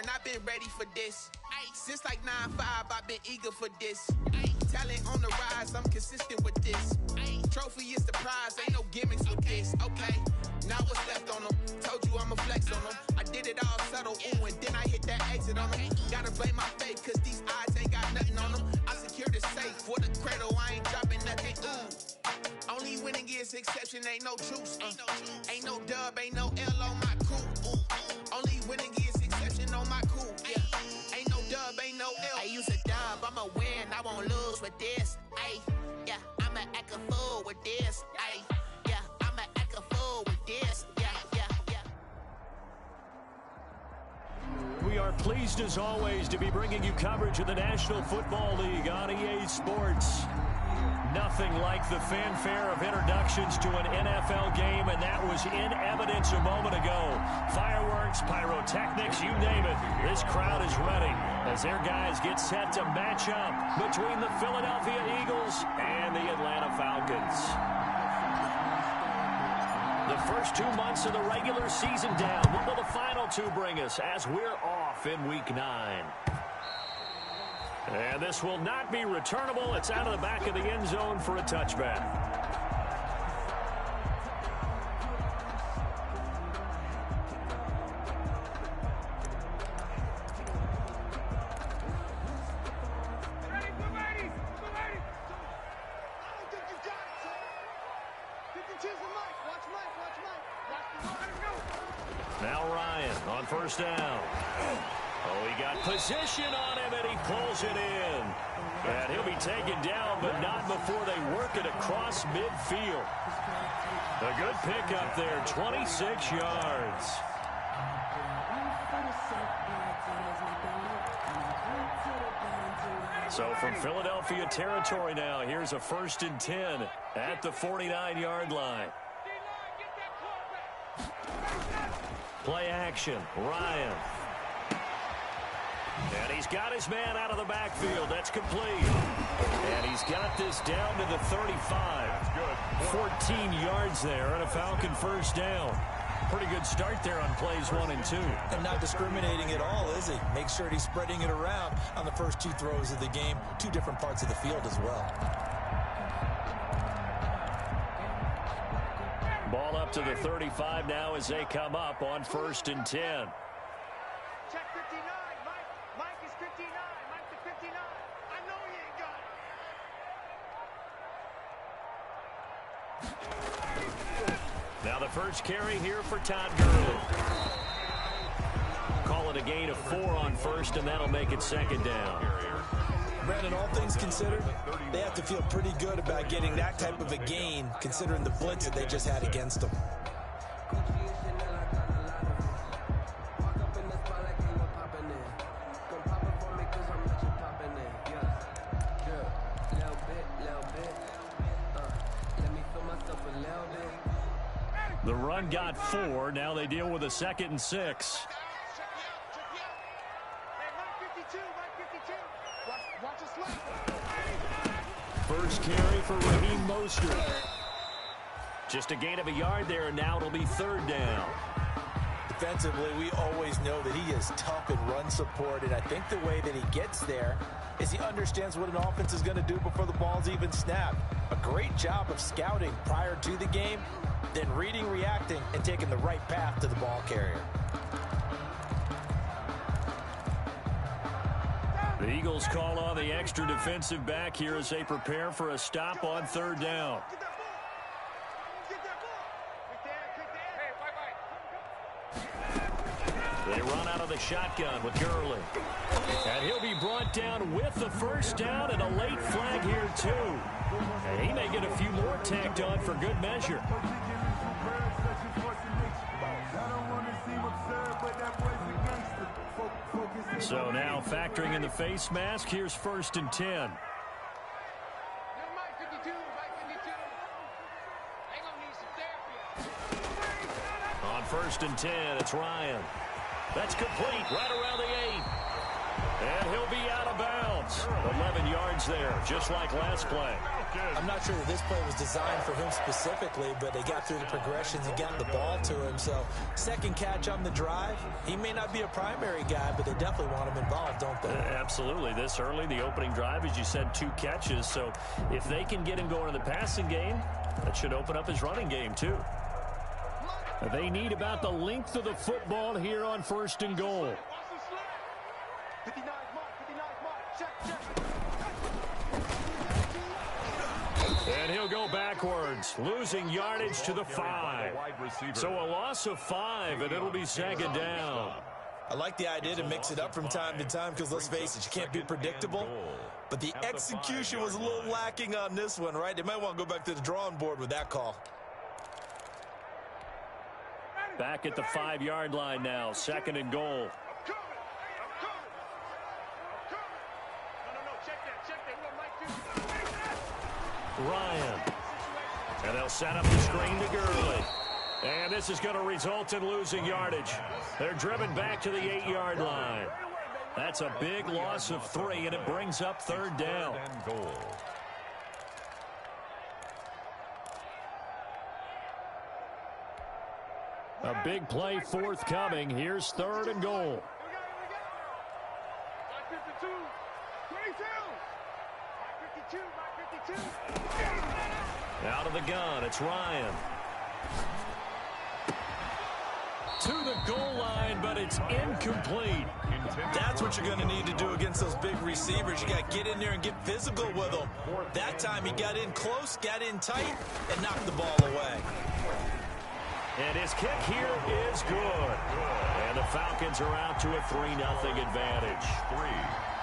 learn, I've been ready for this. Since like 9-5, I've been eager for this. Talent on the rise, I'm consistent with this. Trophy is the prize, ain't no gimmicks with this. Okay, now what's left on them? Told you I'ma flex on them. I did it all subtle, ooh, and then I hit that exit on them. Gotta blame my faith, cause these odds ain't got nothing on them. I secure the safe for the cradle, I ain't dropping nothing, ooh. Only winning is exception, ain't no truce. Ain't no dub, ain't no L on my crew. Only winning is exception on my crew. Yeah, ain't no dub, ain't no L. I use a dub, I'ma win, I won't lose with this. Ay, yeah, I'ma act a fool with this. Ay, yeah, I'ma act a fool with this. Yeah, yeah, yeah. We are pleased as always to be bringing you coverage of the National Football League on EA Sports. Nothing like the fanfare of introductions to an NFL game, and that was in evidence a moment ago. Fireworks, pyrotechnics, you name it. This crowd is ready as their guys get set to match up between the Philadelphia Eagles and the Atlanta Falcons. The first 2 months of the regular season down. What will the final two bring us as we're off in Week 9? And this will not be returnable. It's out of the back of the end zone for a touchback. Now Ryan on first down. Oh, he got position on him, and he pulls it in. And he'll be taken down, but not before they work it across midfield. A good pickup there, 26 yards. So from Philadelphia territory now, here's a 1st and 10 at the 49-yard line. Play action, Ryan. And he's got his man out of the backfield. That's complete. And he's got this down to the 35. 14 yards there and a Falcon first down. Pretty good start there on plays 1 and 2. And not discriminating at all, is he? Make sure he's spreading it around on the first 2 throws of the game. 2 different parts of the field as well. Ball up to the 35 now as they come up on 1st and 10. Check 59. Mike is 59. Mike to 59. I know he ain't got it. Now the first carry here for Todd Gurley. Call it a gain of 4 on 1st, and that'll make it 2nd down. Brandon, all things considered, they have to feel pretty good about getting that type of a gain, considering the blitz that they just had against them. The run got 4. Now they deal with a 2nd and 6. First carry for Raheem Mostert. Just a gain of a yard there, and now it'll be 3rd down. Defensively, we always know that he is tough in run support, and I think the way that he gets there is he understands what an offense is going to do before the ball's even snapped. A great job of scouting prior to the game, then reading, reacting, and taking the right path to the ball carrier. The Eagles call on the extra defensive back here as they prepare for a stop on 3rd down. They run out of the shotgun with Gurley. And he'll be brought down with the first down and a late flag here too. And he may get a few more tacked on for good measure. So now factoring in the face mask, here's 1st and 10. On 1st and 10, it's Ryan. That's complete right around the 8. And he'll be out of bounds. 11 yards there, just like last play. I'm not sure that this play was designed for him specifically, but they got through the progressions and got the ball to him. So second catch on the drive. He may not be a primary guy, but they definitely want him involved, don't they? Absolutely. This early, the opening drive, as you said, 2 catches. So if they can get him going in the passing game, that should open up his running game too. They need about the length of the football here on 1st and goal. 59 mark, 59 mark, check. And he'll go backwards, losing yardage to the 5. So a loss of 5, and it'll be 2nd down. I like the idea to mix it up from time to time because, let's face it, you can't be predictable. But the execution was a little lacking on this one, right? They might want to go back to the drawing board with that call. Back at the 5-yard line now, 2nd and goal. Ryan. And they'll set up the screen to Gurley. And this is going to result in losing yardage. They're driven back to the 8-yard line. That's a big loss of 3, and it brings up 3rd down. A big play forthcoming. Here's 3rd and goal. Out of the gun, it's Ryan. To the goal line, but it's incomplete. That's what you're going to need to do against those big receivers. You got to get in there and get physical with them. That time he got in close, got in tight, and knocked the ball away. And his kick here is good. And the Falcons are out to a 3-0 advantage.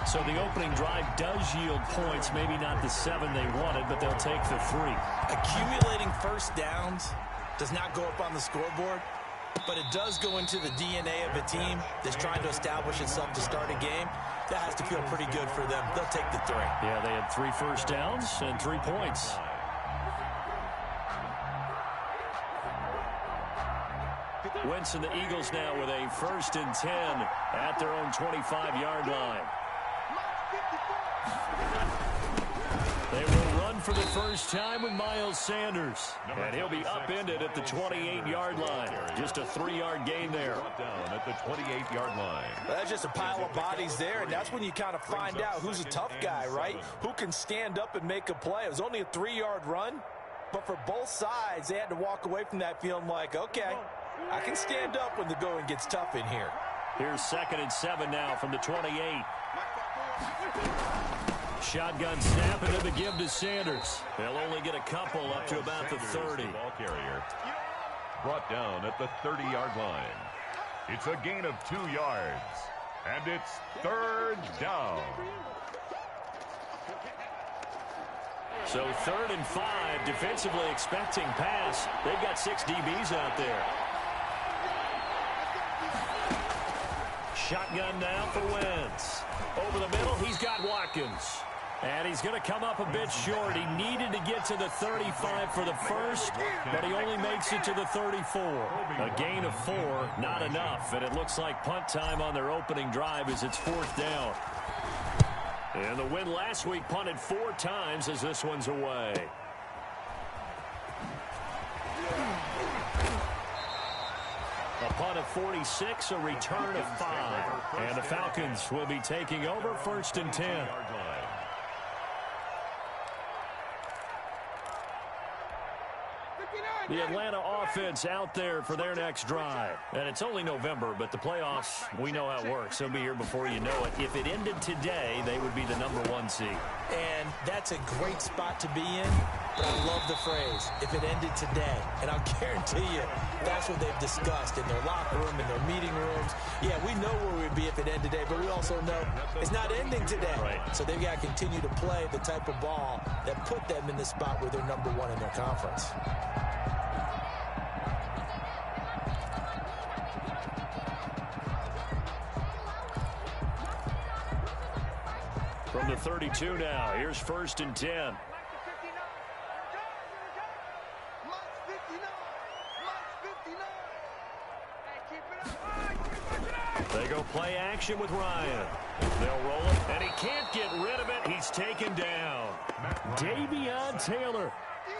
So the opening drive does yield points, maybe not the 7 they wanted, but they'll take the 3. Accumulating first downs does not go up on the scoreboard, but it does go into the DNA of a team that's trying to establish itself to start a game. That has to feel pretty good for them. They'll take the 3. Yeah, they had 3 first downs and 3 points. Wentz and the Eagles now with a 1st and 10 at their own 25-yard line. They will run for the first time with Miles Sanders. And he'll be upended at the 28-yard line. Just a 3-yard gain there. Down at the 28-yard line. Well, that's just a pile of bodies there, and that's when you kind of find out who's a tough guy, right? Who can stand up and make a play. It was only a 3-yard run, but for both sides, they had to walk away from that feeling like, okay, I can stand up when the going gets tough in here. Here's 2nd and 7 now from the 28. Shotgun snap into the give to Sanders. They'll only get a couple up to about the 30. Ball carrier brought down at the 30-yard line. It's a gain of 2 yards, and it's 3rd down. So 3rd and 5, defensively expecting pass. They've got 6 DBs out there. Shotgun now for Wentz. Over the middle, he's got Watkins. And he's going to come up a bit short. He needed to get to the 35 for the first, but he only makes it to the 34. A gain of 4, not enough. And it looks like punt time on their opening drive as it's 4th down. And the win last week punted 4 times as this one's away. A punt of 46, a return of 5. And the Falcons will be taking over 1st and 10. The Atlanta offense out there for their next drive. And it's only November, but the playoffs, we know how it works. They'll be here before you know it. If it ended today, they would be the #1 seed. And that's a great spot to be in, but I love the phrase, if it ended today. And I'll guarantee you, that's what they've discussed in their locker room, in their meeting rooms. Yeah, we know where we'd be if it ended today, but we also know it's not ending today. Right. So they've got to continue to play the type of ball that put them in the spot where they're #1 in their conference. From the 32 now, here's 1st and 10. They go play action with Ryan. They'll roll it, and he can't get rid of it. He's taken down. Davion Taylor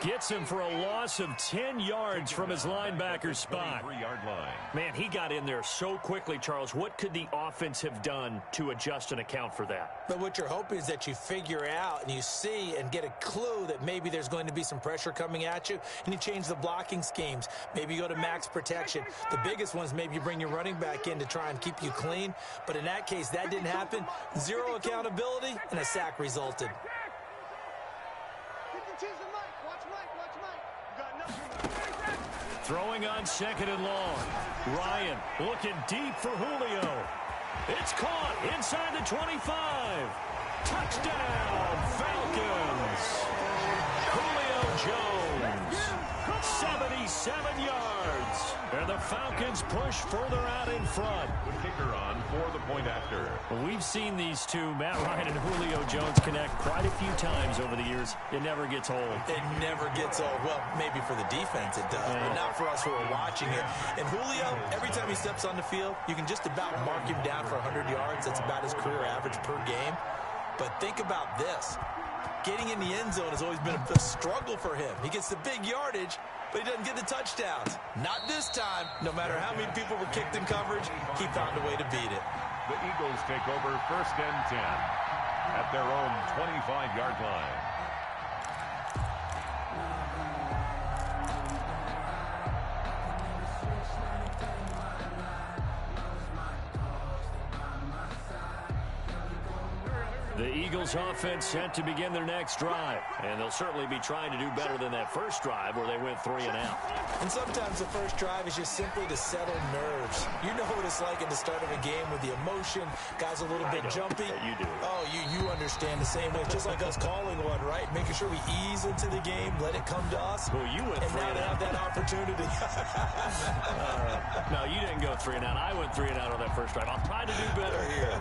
gets him for a loss of 10 yards from his linebacker spot. 3-yard line. Man, he got in there so quickly, Charles. What could the offense have done to adjust and account for that? But what you're hoping is that you figure out and you see and get a clue that maybe there's going to be some pressure coming at you, and you change the blocking schemes. Maybe you go to max protection. The biggest one is maybe you bring your running back in to try and keep you clean. But in that case, that didn't happen. Zero accountability, and a sack resulted. Throwing on 2nd and long. Ryan looking deep for Julio. It's caught inside the 25. Touchdown, Falcons. Julio Jones, 77 yards. And the Falcons push further out in front. The kicker on for the point after. Well, we've seen these two, Matt Ryan and Julio Jones, connect quite a few times over the years. It never gets old. It never gets old. Well, maybe for the defense it does, but not for us who are watching it. And Julio, every time he steps on the field, you can just about mark him down for 100 yards. That's about his career average per game. But think about this. Getting in the end zone has always been a struggle for him. He gets the big yardage, but he doesn't get the touchdowns. Not this time. No matter how many people were kicked in coverage, he found a way to beat it. The Eagles take over 1st and 10 at their own 25-yard line. The Eagles offense set to begin their next drive, and they'll certainly be trying to do better than that first drive where they went 3 and out. And sometimes the first drive is just simply to settle nerves. You know what it's like at the start of a game with the emotion, guys a little bit jumpy. You do. Oh, you understand the same way. It's just like us calling one, right? Making sure we ease into the game, let it come to us. Well, you went 3 and and now out. they have that opportunity. No, you didn't go 3 and out. I went 3 and out on that first drive. I'll try to do better here.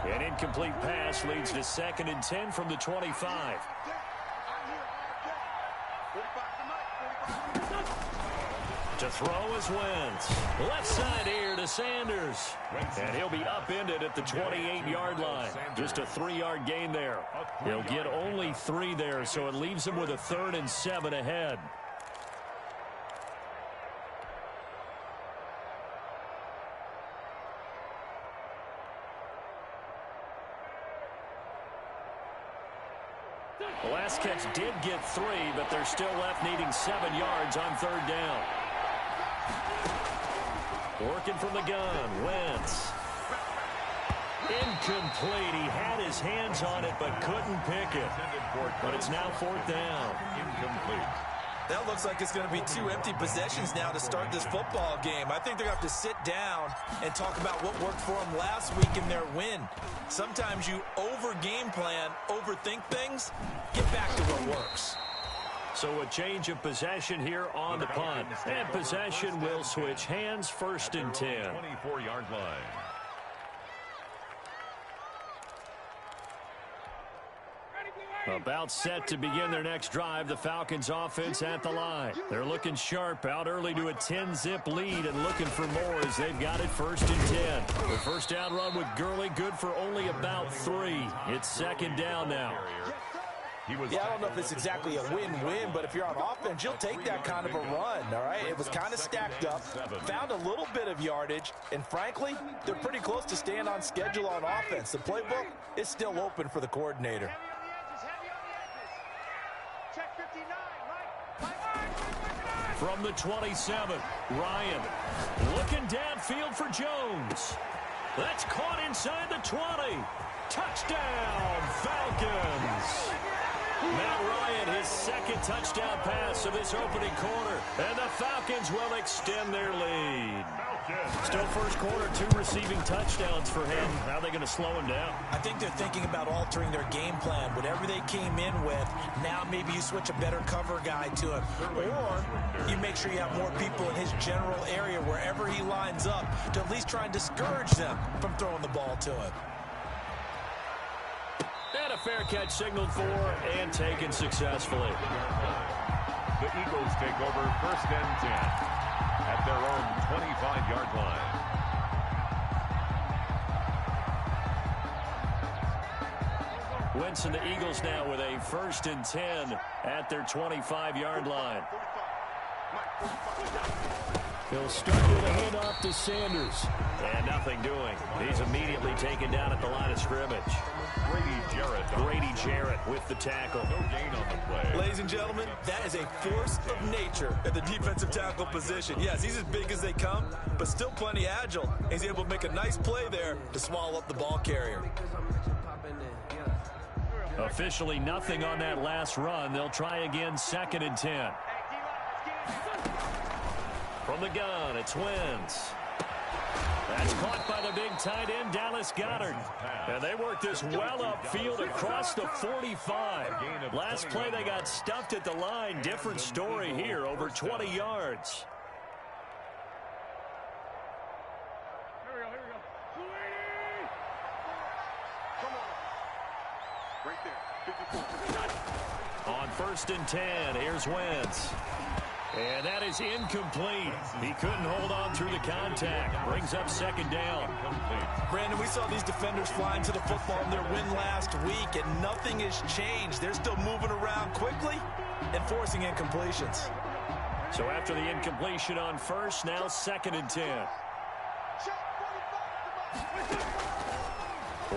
An incomplete pass leads to 2nd and 10 from the 25. To throw is Wentz. Left side here to Sanders. And he'll be upended at the 28-yard line. Just a 3-yard gain there. He'll get only 3 there, so it leaves him with a 3rd and 7 ahead. The last catch did get 3, but they're still left needing 7 yards on 3rd down. Working from the gun, Wentz. Incomplete. He had his hands on it, but couldn't pick it. But it's now 4th down. Incomplete. That looks like it's going to be 2 empty possessions now to start this football game. I think they're going to have to sit down and talk about what worked for them last week in their win. Sometimes you over-game plan, overthink things, get back to what works. So a change of possession here on the punt. And possession will switch hands, 1st and 10. 24-yard line. About set to begin their next drive, the Falcons offense at the line. They're looking sharp, out early to a 10-zip lead and looking for more as they've got it 1st and 10. The first down run with Gurley good for only about 3. It's 2nd down now. Yeah, I don't know if it's exactly a win-win, but if you're on offense, you'll take that kind of a run, all right? It was kind of stacked up, found a little bit of yardage, and frankly, they're pretty close to staying on schedule on offense. The playbook is still open for the coordinator. From the 27, Ryan looking downfield for Jones. That's caught inside the 20. Touchdown, Falcons. Matt Ryan, his 2nd touchdown pass of this opening quarter. And the Falcons will extend their lead. Still first quarter, 2 receiving touchdowns for him. How are they going to slow him down? I think they're thinking about altering their game plan. Whatever they came in with, now maybe you switch a better cover guy to him. Or you make sure you have more people in his general area wherever he lines up to at least try and discourage them from throwing the ball to him. And a fair catch signaled for and taken successfully. The Eagles take over 1st and 10 at their own 25-yard line. Wentz and the Eagles now with a 1st and 10 at their 25-yard line. He'll start with a handoff to Sanders. And nothing doing. He's immediately taken down at the line of scrimmage. Grady Jarrett with the tackle. No gain on the play. Ladies and gentlemen, that is a force of nature at the defensive tackle position. Yes, he's as big as they come, but still plenty agile. He's able to make a nice play there to swallow up the ball carrier. Officially nothing on that last run. They'll try again, 2nd and 10. From the gun, it's Wentz. That's caught by the big tight end, Dallas Goedert. And they work this well upfield across the 45. Last play, they got stuffed at the line. Different story here, over 20 yards. Here we go. Come on. Right there. 54. On 1st and 10, here's Wentz. And that is incomplete. He couldn't hold on through the contact. Brings up 2nd down. Brandon, we saw these defenders flying to the football in their win last week, and nothing has changed. They're still moving around quickly and forcing incompletions. So after the incompletion on 1st, now 2nd and 10.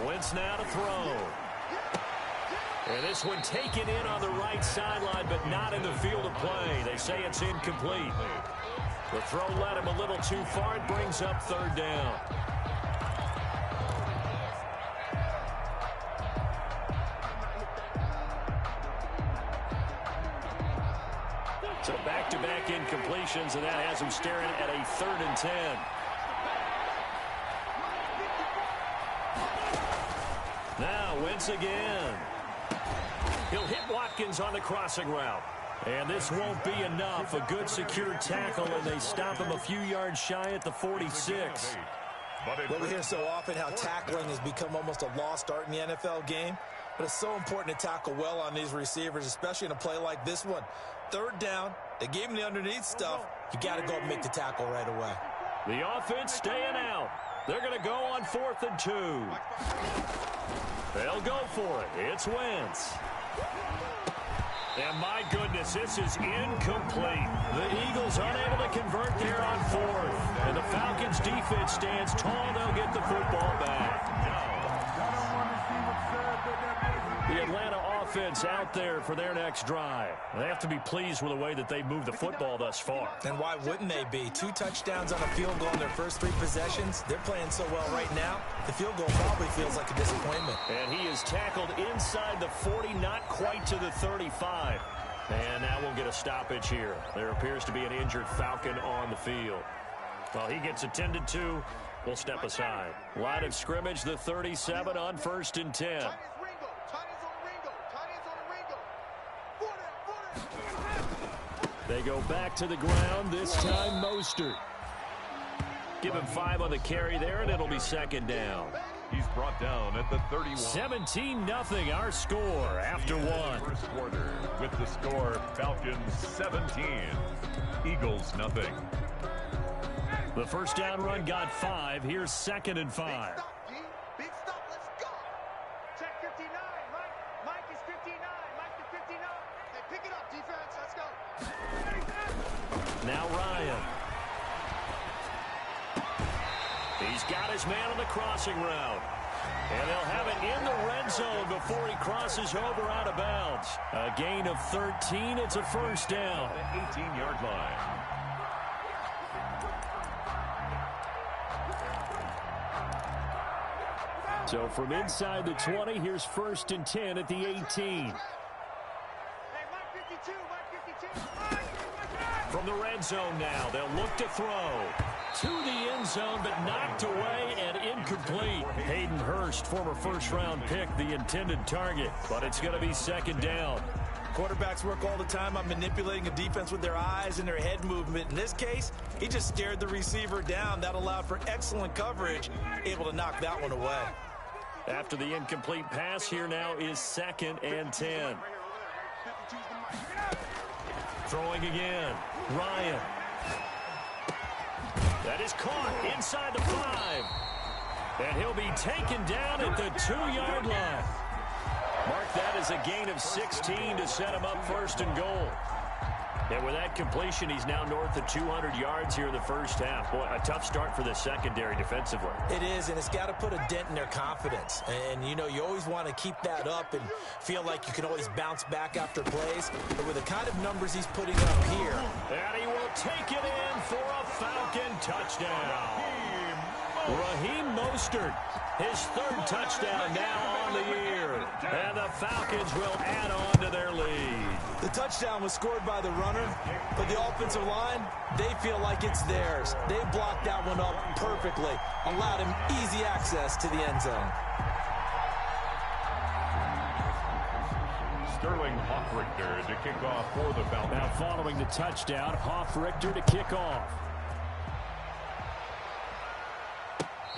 Wentz now to throw. And this one taken in on the right sideline, but not in the field of play. They say it's incomplete. The throw led him a little too far. It brings up 3rd down. So back-to-back incompletions, and that has him staring at a 3rd and 10. Now Wentz again. He'll hit Watkins on the crossing route. And this won't be enough. A good secure tackle, and they stop him a few yards shy at the 46. Well, we hear so often how tackling has become almost a lost art in the NFL game. But it's so important to tackle well on these receivers, especially in a play like this one. 3rd down, they gave him the underneath stuff. You got to go and make the tackle right away. The offense staying out. They're going to go on 4th and 2. They'll go for it. It's Wentz. And my goodness, this is incomplete. The Eagles unable to convert there on 4th. And the Falcons defense stands tall. They'll get the football back. The Atlanta offense out there for their next drive. They have to be pleased with the way that they've moved the football thus far. And why wouldn't they be? 2 touchdowns on a field goal in their first 3 possessions. They're playing so well right now, the field goal probably feels like a disappointment. And he is tackled inside the 40, not quite to the 35. And now we'll get a stoppage here. There appears to be an injured Falcon on the field. While he gets attended to, we'll step aside. Line of scrimmage, the 37 on 1st and 10. They go back to the ground, this time Mostert. Give him 5 on the carry there, and it'll be 2nd down. He's brought down at the 31. 17-0 our score after 1. First quarter with the score Falcons 17, Eagles nothing. The first down run got 5. Here's 2nd and 5. Big stop, let's go. Check 59, Mike is 59, Mike to 59. Hey, pick it up, defense, let's go. Now Ryan. He's got his man on the crossing route. And they'll have it in the red zone before he crosses over out of bounds. A gain of 13. It's a first down. The 18-yard line. So from inside the 20, here's 1st and 10 at the 18. Hey, Mike 52, Mike 52. From the red zone now, they'll look to throw. To the end zone, but knocked away and incomplete. Hayden Hurst, former first-round pick, the intended target. But it's going to be 2nd down. Quarterbacks work all the time on manipulating a defense with their eyes and their head movement. In this case, he just stared the receiver down. That allowed for excellent coverage, able to knock that one away. After the incomplete pass, here now is 2nd and 10. Throwing again. Ryan. That is caught inside the 5. And he'll be taken down at the 2-yard line. Mark that as a gain of 16 to set him up first and goal. And with that completion, he's now north of 200 yards here in the first half. Boy, a tough start for the secondary defensively. It is, and it's got to put a dent in their confidence. And, you know, you always want to keep that up and feel like you can always bounce back after plays. But with the kind of numbers he's putting up here. And he will take it in for a Falcon touchdown. Raheem Mostert, his 3rd touchdown now on the year. And the Falcons will add on to their lead. The touchdown was scored by the runner, but the offensive line, they feel like it's theirs. They blocked that one up perfectly, allowed him easy access to the end zone. Sterling Hoffrichter to kick off for the Falcons. Now following the touchdown, Hoffrichter to kick off.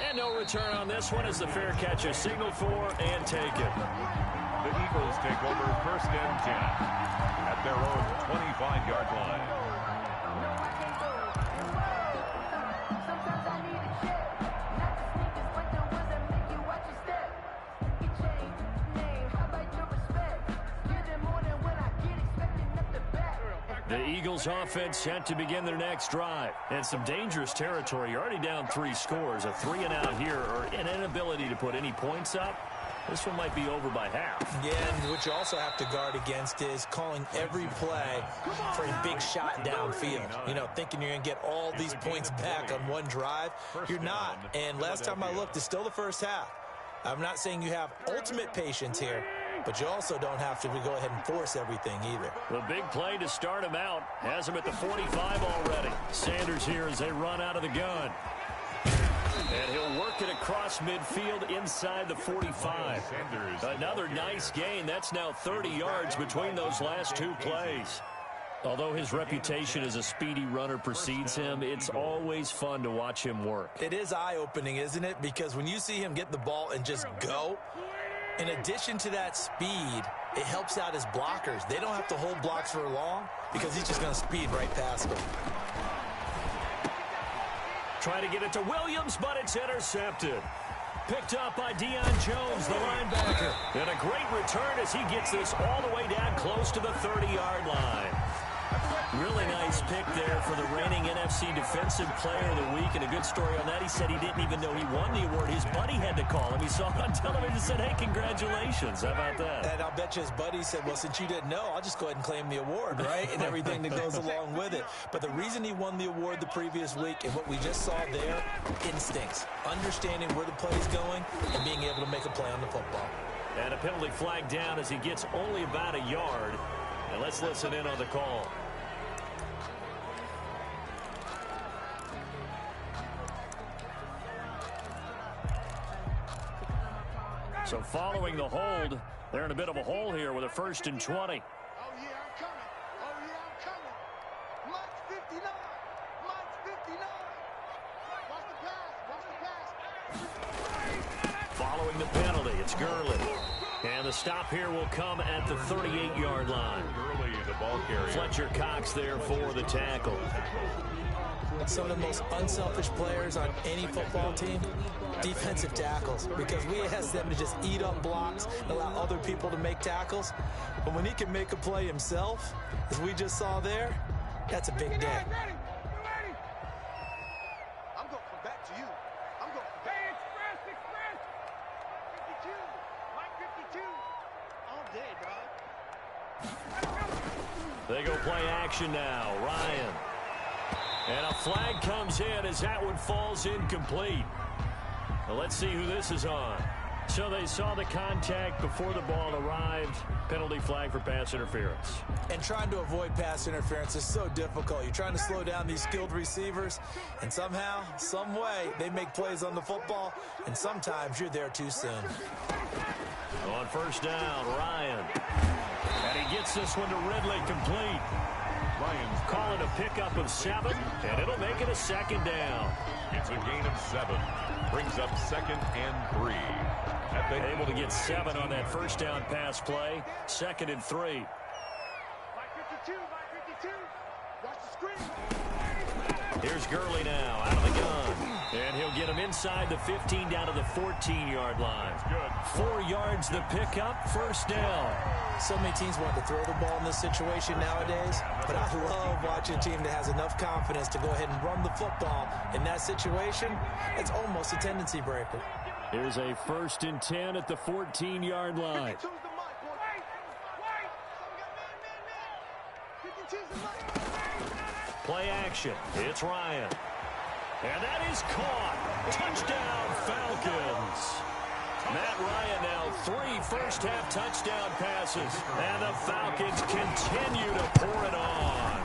And no return on this one as the fair catch is signaled for and taken. The Eagles take over 1st and 10 at their own 25-yard line. The Eagles offense set to begin their next drive. And some dangerous territory. You're already down 3 scores. A 3-and-out here or an inability to put any points up. This one might be over by half. Yeah, and what you also have to guard against is calling every play for a big shot downfield. You know, thinking you're going to get all these points back on one drive. You're not. And last time I looked, it's still the first half. I'm not saying you have ultimate patience here, but you also don't have to go ahead and force everything either. The big play to start him out has him at the 45 already. Sanders here as they run out of the gun. And he'll work it across midfield inside the 45. Another nice gain. That's now 30 yards between those last 2 plays. Although his reputation as a speedy runner precedes him, it's always fun to watch him work. It is eye-opening, isn't it? Because when you see him get the ball and just go, in addition to that speed, it helps out his blockers. They don't have to hold blocks for long because he's just going to speed right past them. Trying to get it to Williams, but it's intercepted. Picked up by Deion Jones, the linebacker. And a great return as he gets this all the way down close to the 30-yard line. Really nice pick there for the reigning NFC Defensive Player of the Week. And a good story on that, he said he didn't even know he won the award. His buddy had to call him. He saw it on television and said, hey, congratulations. How about that? And I'll bet you his buddy said, well, since you didn't know, I'll just go ahead and claim the award, right? And everything that goes along with it. But the reason he won the award the previous week and what we just saw there, instincts. Understanding where the play is going and being able to make a play on the football. And a penalty flag down as he gets only about a yard. And let's listen in on the call. So following the hold, they're in a bit of a hole here with a 1st and 20. Oh, yeah, I'm coming. Oh, yeah, I'm coming. Mike's 59. Mike's 59. Watch the pass. Following the penalty, it's Gurley. And the stop here will come at the 38-yard line. Gurley, the ball carrier. Fletcher Cox there for the tackle. Some of the most unselfish players on any football team, defensive tackles, because we ask them to just eat up blocks, allow other people to make tackles. But when he can make a play himself, as we just saw there, that's a big day. I'm going from back to you. I'm going from back. Express. 52. Mike 52. All day, dog. They go play action now. Ryan. And a flag comes in as that one falls incomplete. Well, let's see who this is on. So they saw the contact before the ball arrived. Penalty flag for pass interference. And trying to avoid pass interference is so difficult. You're trying to slow down these skilled receivers, and somehow, some way, they make plays on the football, and sometimes you're there too soon. On 1st down, Ryan. And he gets this one to Ridley complete. Ryan's Call it a pickup of 7, and it'll make it a 2nd down. It's a gain of 7. Brings up 2nd and 3. Able to get 7 on that 1st down pass play. 2nd and 3. Mike 52. Mike 52. Here's Gurley now, out of the gun. And he'll get him inside the 15 down to the 14-yard line. 4 yards the pickup, first down. So many teams want to throw the ball in this situation nowadays, but I love watching a team that has enough confidence to go ahead and run the football. In that situation, it's almost a tendency breaker. Here's a 1st and 10 at the 14-yard line. Play action. It's Ryan. And that is caught. Touchdown, Falcons. Matt Ryan now 3 first-half touchdown passes. And the Falcons continue to pour it on.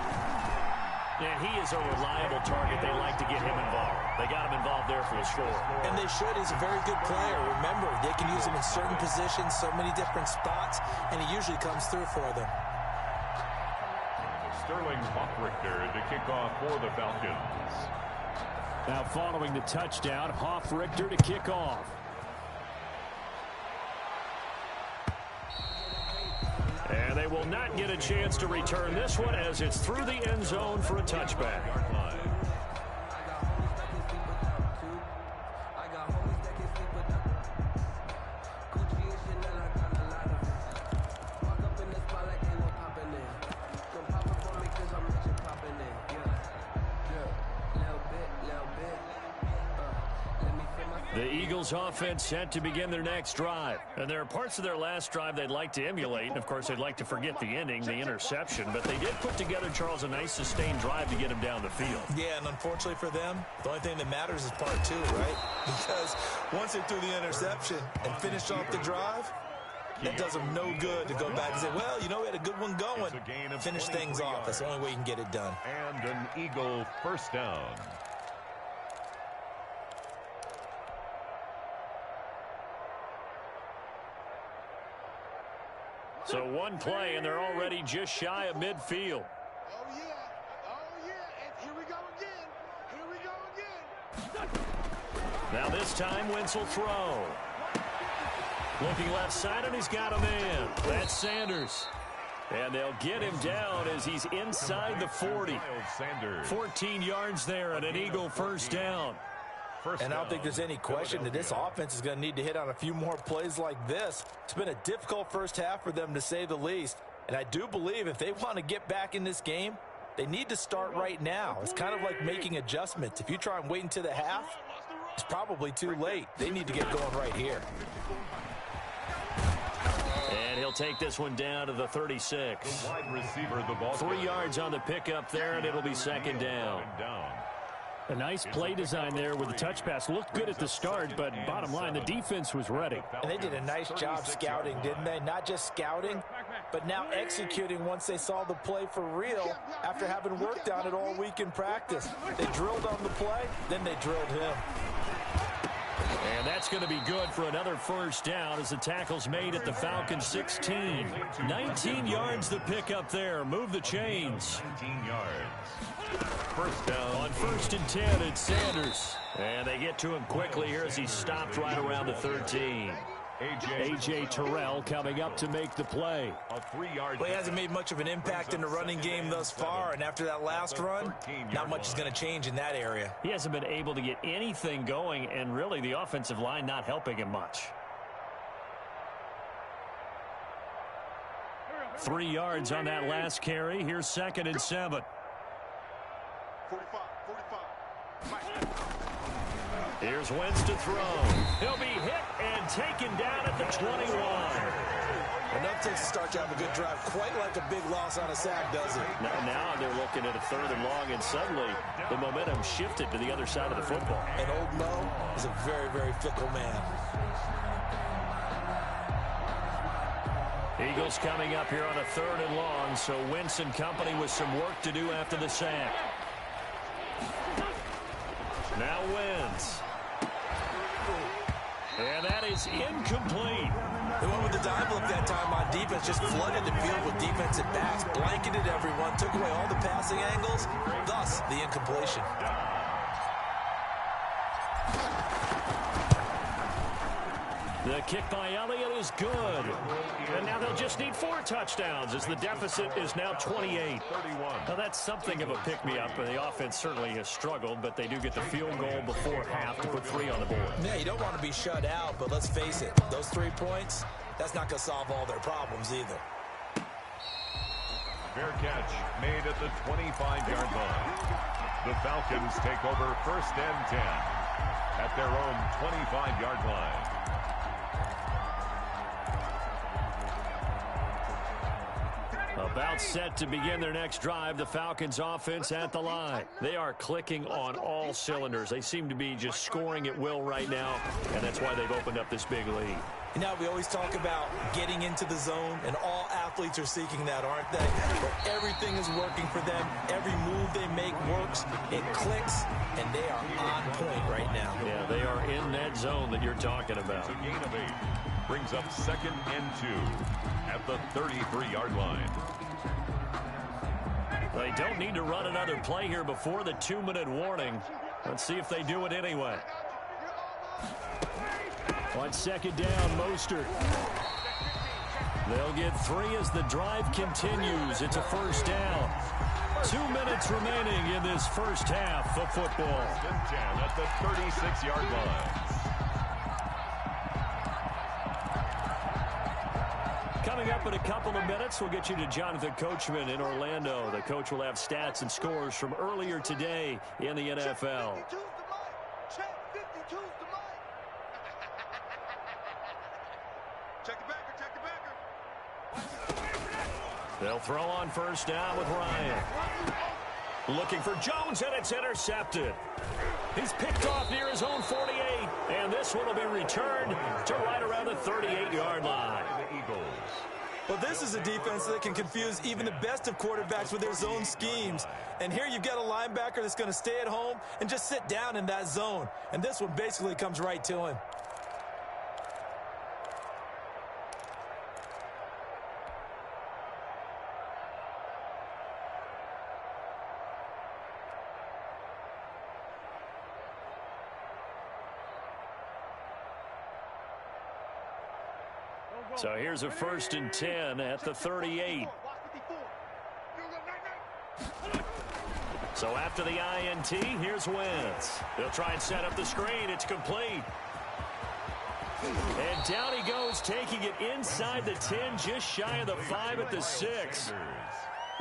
And he is a reliable target. They like to get him involved. They got him involved there for a score. And they should. He's a very good player. Remember, they can use him in certain positions, so many different spots, and he usually comes through for them. Sterling Hoffrichter to kick off for the Falcons. Now following the touchdown, Hoffrichter to kick off. And they will not get a chance to return this one as it's through the end zone for a touchback. The Eagles offense set to begin their next drive. And there are parts of their last drive they'd like to emulate. And, of course, they'd like to forget the ending, the interception. But they did put together, Charles, a nice sustained drive to get him down the field. Yeah, and unfortunately for them, the only thing that matters is part 2, right? Because once they threw the interception and finished off the drive, it does them no good to go back and say, well, you know, we had a good one going. Finish things off. That's the only way you can get it done. And an Eagle first down. So one play, and they're already just shy of midfield. Oh, yeah, and here we go again. Now this time, Wentz will throw. Looking left side, and he's got a man. That's Sanders. And they'll get him down as he's inside the 40. 14 yards there and an Eagle first down. And I don't think there's any question that this offense is going to need to hit on a few more plays like this. It's been a difficult first half for them, to say the least. And I do believe if they want to get back in this game, they need to start right now. It's kind of like making adjustments. If you try and wait until the half, it's probably too late. They need to get going right here. And he'll take this one down to the 36. The wide receiver, the ball 3 yards on the pickup there, and it'll be second down. A nice play design there with the touch pass. Looked good at the start, but bottom line, the defense was ready. And they did a nice job scouting, didn't they? Not just scouting, but now executing once they saw the play for real after having worked on it all week in practice. They drilled on the play, then they drilled him. And that's going to be good for another first down as the tackle's made at the Falcons 16. 19 yards the pickup there. Move the chains. 19 yards. First down. On 1st and 10, it's Sanders. And they get to him quickly here as he's stopped right around the 13. A.J. Terrell coming up to make the play. A 3-yard. Well, he hasn't made much of an impact in the running game thus far, and after that last run, not much is going to change in that area. He hasn't been able to get anything going, and really the offensive line not helping him much. 3 yards on that last carry. Here's 2nd and 7. 45. Here's Wentz to throw. He'll be hit and taken down at the 21. Enough to start to have a good drive, quite like a big loss on a sack, does it? Now they're looking at a 3rd and long, and suddenly the momentum shifted to the other side of the football. And old Mo is a very, very fickle man. Eagles coming up here on a 3rd and long, so Wentz and company with some work to do after the sack. Now Wentz. And that is incomplete. They went with the dive look that time on defense, just flooded the field with defensive backs, blanketed everyone, took away all the passing angles, thus the incompletion. The kick by Elliott is good. And now they'll just need 4 touchdowns as the deficit is now 28. Now that's something of a pick-me-up. The offense certainly has struggled, but they do get the field goal before half to put 3 on the board. Yeah, you don't want to be shut out, but let's face it, those 3 points, that's not going to solve all their problems either. Fair catch made at the 25-yard line. The Falcons take over 1st and 10 at their own 25-yard line. About set to begin their next drive, the Falcons offense at the line. They are clicking on all cylinders. They seem to be just scoring at will right now, and that's why they've opened up this big lead. You know, we always talk about getting into the zone, and all athletes are seeking that, aren't they? But everything is working for them. Every move they make works. It clicks, and they are on point right now. Yeah, they are in that zone that you're talking about. It's a gain of 8. Brings up 2nd and 2 at the 33-yard line. They don't need to run another play here before the 2-minute warning. Let's see if they do it anyway. On 2nd down, Mostert. They'll get 3 as the drive continues. It's a 1st down. 2 minutes remaining in this first half of football. 1st and 10 at the 36-yard line. Coming up in a couple of minutes, we'll get you to Jonathan Coachman in Orlando. The coach will have stats and scores from earlier today in the NFL. They'll throw on 1st down with Ryan. Looking for Jones, and it's intercepted. He's picked off near his own 48, and this one will be returned to right around the 38-yard line. The Eagles. Well, this is a defense that can confuse even the best of quarterbacks with their zone schemes. And here you've got a linebacker that's going to stay at home and just sit down in that zone. And this one basically comes right to him. So here's a 1st and 10 at the 38. So after the INT, here's Wentz. They'll try and set up the screen. It's complete. And down he goes, taking it inside the 10, just shy of the 5 at the 6.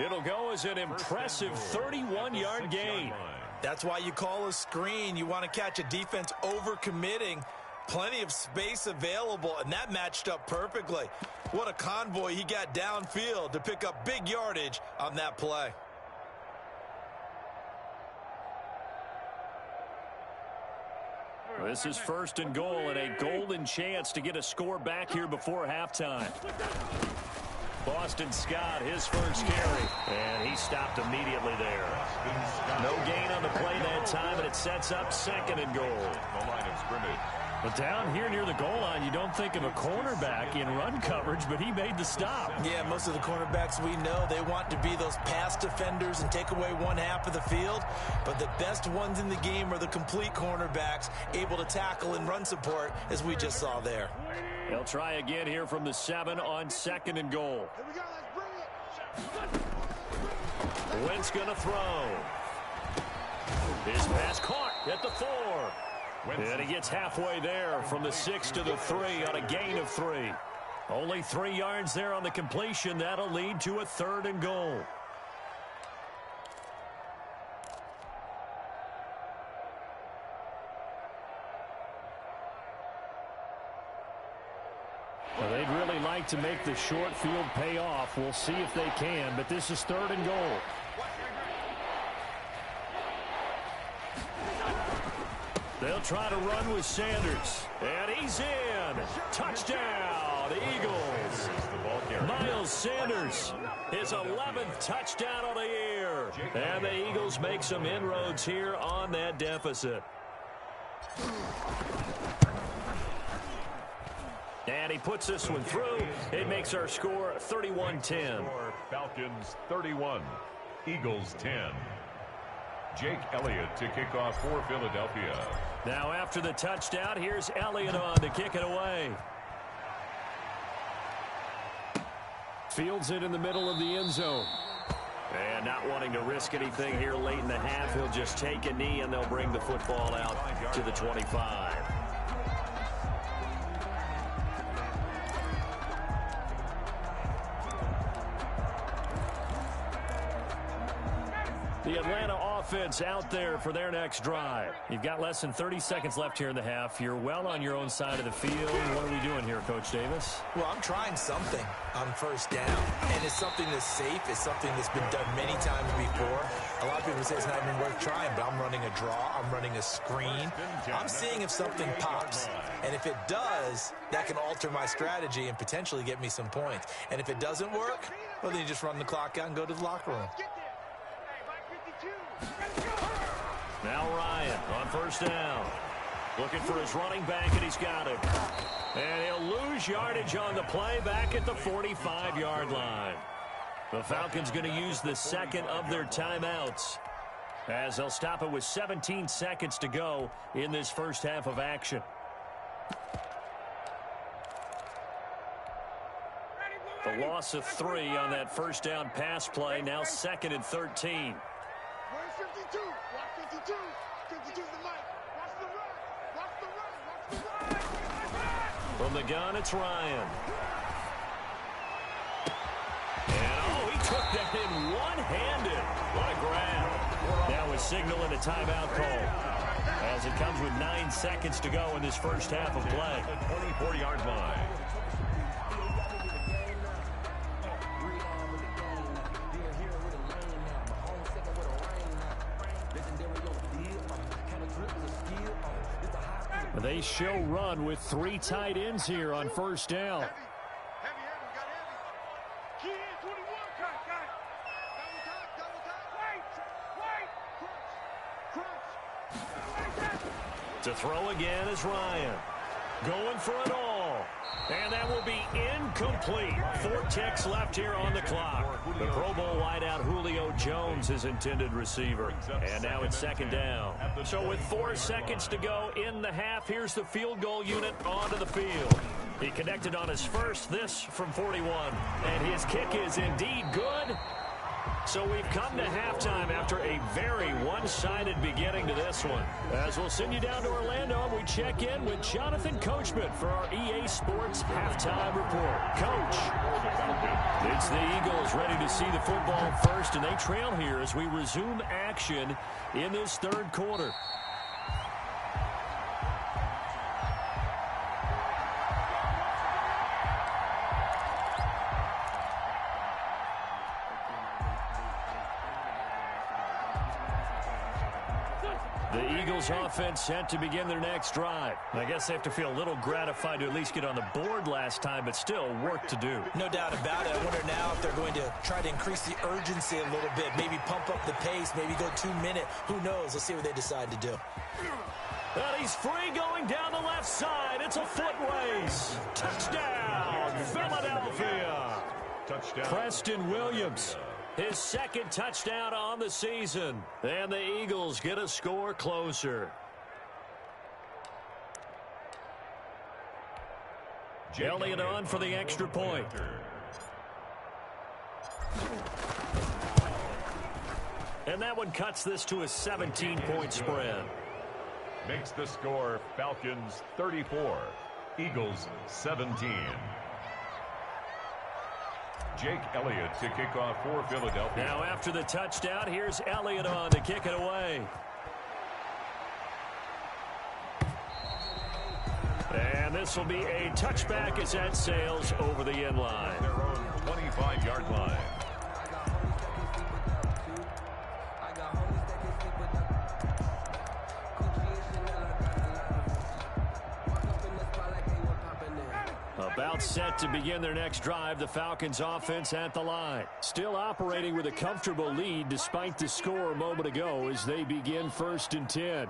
It'll go as an impressive 31-yard gain. That's why you call a screen. You want to catch a defense overcommitting. Plenty of space available, and that matched up perfectly. What a convoy he got downfield to pick up big yardage on that play. This is 1st and goal, and a golden chance to get a score back here before halftime. Boston Scott, his first carry, and he stopped immediately there. No gain on the play that time, and it sets up 2nd and goal. The line of scrimmage. But down here near the goal line, you don't think of a cornerback in run coverage, but he made the stop. Yeah, most of the cornerbacks we know, they want to be those pass defenders and take away one half of the field. But the best ones in the game are the complete cornerbacks, able to tackle and run support, as we just saw there. They'll try again here from the 7 on 2nd and goal. Here we go, let's bring it. Wentz gonna throw. His pass caught at the 4. And he gets halfway there from the 6 to the 3 on a gain of 3. Only 3 yards there on the completion. That'll lead to a 3rd and goal. Well, they'd really like to make the short field pay off. We'll see if they can, but this is 3rd and goal. They'll try to run with Sanders. And he's in. Touchdown, Eagles. Miles Sanders, his 11th touchdown of the year. And the Eagles make some inroads here on that deficit. And he puts this one through. It makes our score 31-10. Falcons 31, Eagles 10. Jake Elliott to kick off for Philadelphia. Now after the touchdown, here's Elliott on to kick it away. Fields it in the middle of the end zone. And not wanting to risk anything here late in the half, he'll just take a knee and they'll bring the football out to the 25. The Atlanta offense out there for their next drive. You've got less than 30 seconds left here in the half. You're well on your own side of the field. What are we doing here, Coach Davis? Well, I'm trying something on first down, and it's something that's safe. It's something that's been done many times before. A lot of people say it's not even worth trying, but I'm running a draw. I'm running a screen. I'm seeing if something pops, and if it does, that can alter my strategy and potentially get me some points. And if it doesn't work, well, then you just run the clock out and go to the locker room. Now Ryan on first down. Looking for his running back, and he's got it. And he'll lose yardage on the play back at the 45-yard line. The Falcons going to use the second of their timeouts, as they'll stop it with 17 seconds to go in this first half of action. The loss of 3 on that first down pass play. Now 2nd and 13. 52. Watch 52. 52's the mic. Watch the run. Watch the run. Watch the run. From the gun, it's Ryan. And, he took that in one-handed. What a grab. Now he's signaling a timeout call, as it comes with 9 seconds to go in this first half of play. 24-yard line. They show run with 3 tight ends here on first down. Heavy, got heavy. Key in 21, got it. Double time, crunch. To throw again is Ryan. Going for it all. And that will be incomplete. 4 ticks left here on the clock. The Pro Bowl wideout Julio Jones, his intended receiver. And now it's 2nd down. So with 4 seconds to go in the half, here's the field goal unit onto the field. He connected on his first, this from 41. And his kick is indeed good. So we've come to halftime after a very one-sided beginning to this one. As we'll send you down to Orlando, we check in with Jonathan Coachman for our EA Sports Halftime Report. Coach, it's the Eagles ready to see the football first, and they trail here as we resume action in this 3rd quarter. The Eagles offense set to begin their next drive. I guess they have to feel a little gratified to at least get on the board last time, but still work to do. No doubt about it. I wonder now if they're going to try to increase the urgency a little bit, maybe pump up the pace, maybe go 2-minute. Who knows? Let's see what they decide to do. And he's free going down the left side. It's a foot race. Touchdown, Philadelphia. Touchdown. Preston Williams. His 2nd touchdown on the season. And the Eagles get a score closer. Elliott on for the extra point. And that one cuts this to a 17-point spread. Makes the score Falcons 34, Eagles 17. Jake Elliott to kick off for Philadelphia. Now after the touchdown, here's Elliott on to kick it away. And this will be a touchback as that sails over the end line. Their own 25-yard line. About set to begin their next drive, the Falcons offense at the line. Still operating with a comfortable lead despite the score a moment ago as they begin 1st and 10.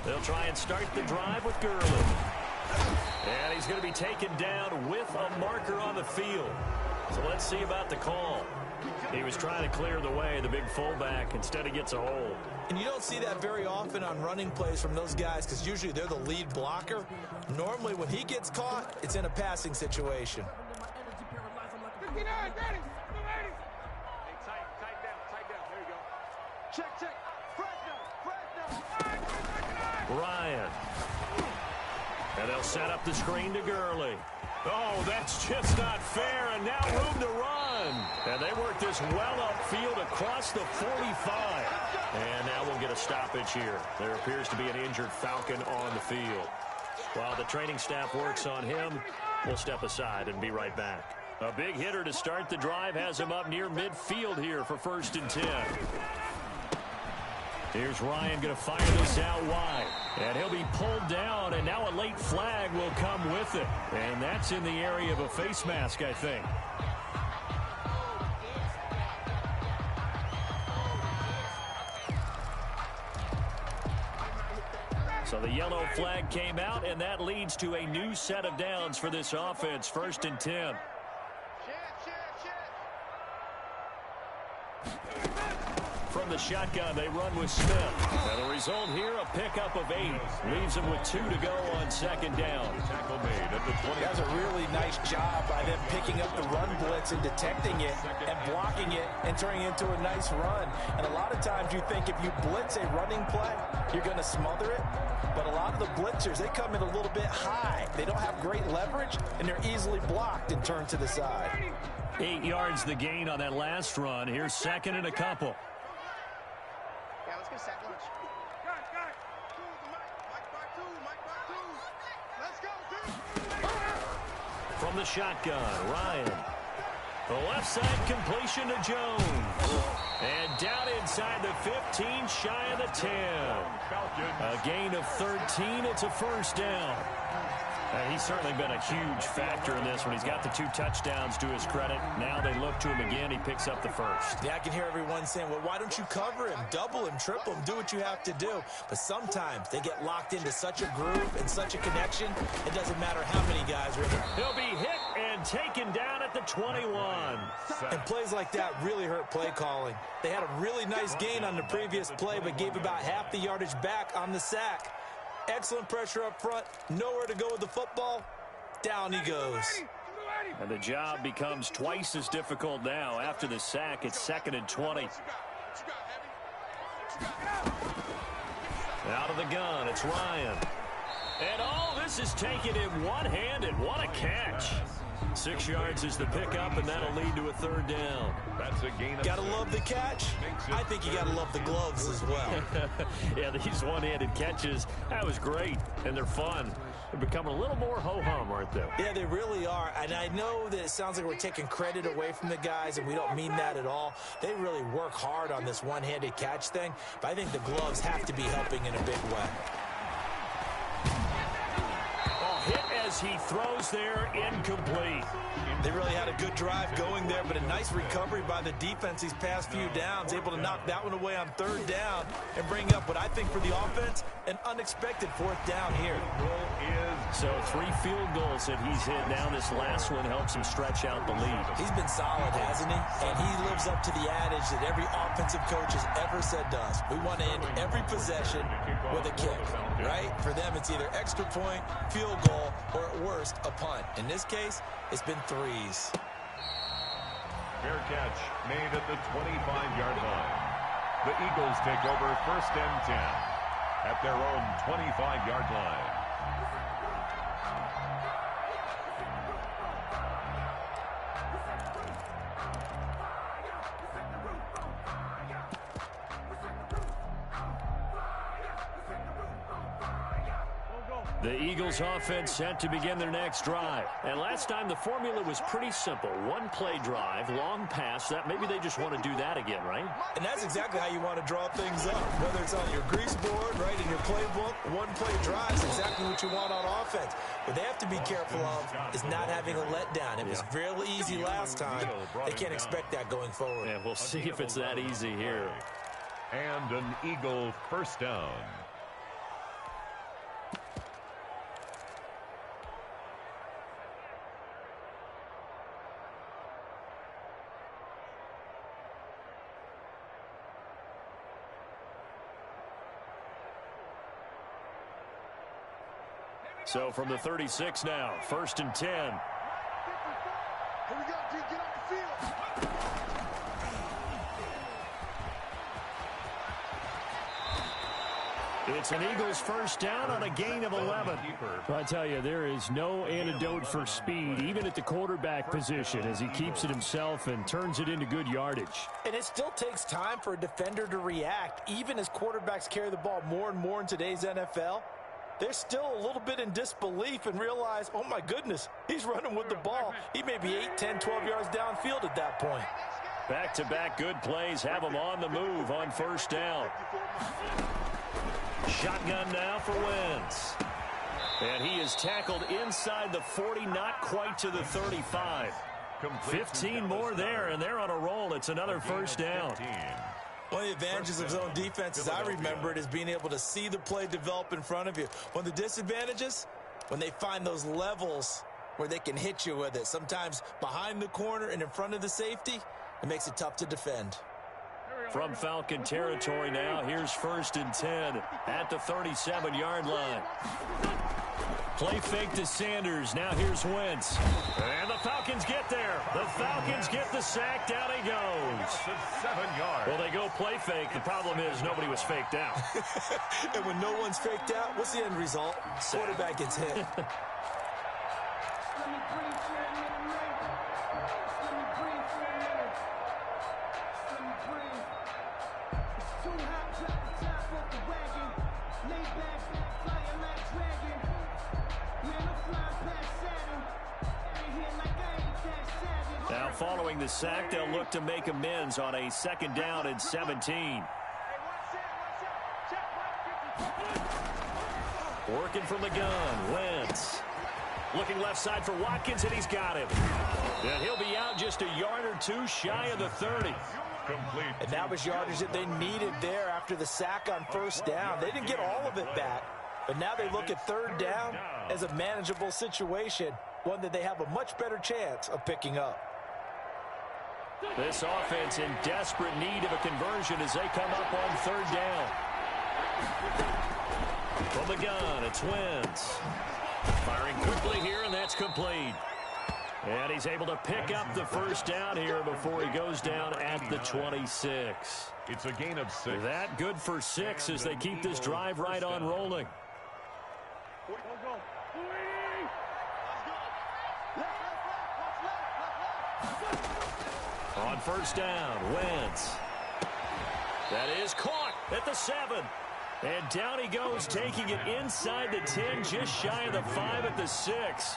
They'll try and start the drive with Gurley. And he's going to be taken down with a marker on the field. So let's see about the call. He was trying to clear the way, the big fullback. Instead, he gets a hold. And you don't see that very often on running plays from those guys because usually they're the lead blocker. Normally, when he gets caught, it's in a passing situation. 59, ready. Hey, tight down. There you go. Check. Fresno. Ryan. And they'll set up the screen to Gurley. Oh, that's just not fair, and now room to run. And they work this well upfield across the 45. And now we'll get a stoppage here. There appears to be an injured Falcon on the field. While the training staff works on him, we'll step aside and be right back. A big hitter to start the drive has him up near midfield here for 1st and 10. Here's Ryan going to fire this out wide. And he'll be pulled down, and now a late flag will come with it. And that's in the area of a face mask, I think. So the yellow flag came out, and that leads to a new set of downs for this offense. 1st and 10. From the shotgun, they run with Smith. And the result here, a pickup of 8. Leaves them with 2 to go on 2nd down. Tackle made at the 20. That was a really nice job by them picking up the run blitz and detecting it and blocking it and turning it into a nice run. And a lot of times you think if you blitz a running play, you're going to smother it. But a lot of the blitzers, they come in a little bit high. They don't have great leverage, and they're easily blocked and turned to the side. 8 yards the gain on that last run. Here's 2nd and a couple. Yeah, let's get sack lunch. Got. Let's go, dude. From the shotgun, Ryan. The left side completion to Jones. And down inside the 15, shy of the 10. A gain of 13. It's a 1st down. He's certainly been a huge factor in this one. He's got the 2 touchdowns to his credit. Now they look to him again. He picks up the 1st. Yeah, I can hear everyone saying, well, why don't you cover him, double him, triple him, do what you have to do. But sometimes they get locked into such a groove and such a connection, it doesn't matter how many guys are in there. He'll be hit and taken down at the 21. And plays like that really hurt play calling. They had a really nice gain on the previous play, but gave about half the yardage back on the sack. Excellent pressure up front. Nowhere to go with the football. Down he goes. And the job becomes twice as difficult now. After the sack, it's 2nd and 20. Out of the gun, it's Ryan. And all this is taken in one-handed. What a catch. 6 yards is the pickup, and that'll lead to a 3rd down. That's a gain of Gotta love the catch. I think you gotta love the gloves as well. Yeah, these one-handed catches, that was great, and they're fun. They're becoming a little more ho-hum, aren't they? Yeah, they really are. And I know that it sounds like we're taking credit away from the guys, and we don't mean that at all. They really work hard on this one-handed catch thing, but I think the gloves have to be helping in a big way. Hit as he throws there, incomplete. They really had a good drive going there, but a nice recovery by the defense these past few downs, able to knock that one away on 3rd down and bring up what I think for the offense, an unexpected 4th down here. So 3 field goals that he's hit. Now this last one helps him stretch out the lead. He's been solid, hasn't he? And he lives up to the adage that every offensive coach has ever said to us. We want to end every possession with a kick, right? For them, it's either extra point, field goal, or at worst, a punt. In this case, it's been 3s. Fair catch made at the 25-yard line. The Eagles take over 1st and 10 at their own 25-yard line. The Eagles offense set to begin their next drive. And last time the formula was pretty simple. 1-play drive, long pass. That maybe they just want to do that again, right? And that's exactly how you want to draw things up. Whether it's on your grease board, right, in your playbook, 1-play drive is exactly what you want on offense. What they have to be careful of is not having a letdown. It was real easy last time. They can't expect that going forward. Yeah, we'll see if it's that easy here. And an Eagle 1st down. So from the 36 now, 1st and 10. Here we go, D. Get off the field. It's an Eagles first down on a gain of 11. I tell you, there is no antidote for speed, even at the quarterback position, as he keeps it himself and turns it into good yardage. And it still takes time for a defender to react. Even as quarterbacks carry the ball more and more in today's NFL, they're still a little bit in disbelief and realize, oh my goodness, he's running with the ball. He may be 8, 10, 12 yards downfield at that point. Back-to-back good plays have him on the move on first down. Shotgun now for Wentz. And he is tackled inside the 40, not quite to the 35. 15 more there, and they're on a roll. It's another first down. One of the advantages of zone defense, as I remember it, is being able to see the play develop in front of you. One of the disadvantages, when they find those levels where they can hit you with it, sometimes behind the corner and in front of the safety, it makes it tough to defend. From Falcon territory now, here's 1st and 10 at the 37-yard line. Play fake to Sanders. Now here's Wentz. And the Falcons get there. The Falcons get the sack. Down he goes. 7 yards. Well, they go play fake. The problem is nobody was faked out. And when no one's faked out, what's the end result? Quarterback gets hit. Now following the sack, they'll look to make amends on a 2nd down and 17. Working from the gun, Wentz. Looking left side for Watkins, and he's got him. And he'll be out just a yard or two shy of the 30. Complete. And that was yardage that they needed there after the sack on first down. They didn't get all of it back, but now they look at 3rd down as a manageable situation, one that they have a much better chance of picking up. This offense in desperate need of a conversion as they come up on 3rd down. From the gun, it's Wentz. Firing quickly here, and that's complete. And he's able to pick up the first down here before he goes down at the 26. It's a gain of 6. That good for 6 as they keep this drive right on rolling. On first down, Wentz. That is caught at the 7. And down he goes, taking it inside the 10, just shy of the 5 at the 6.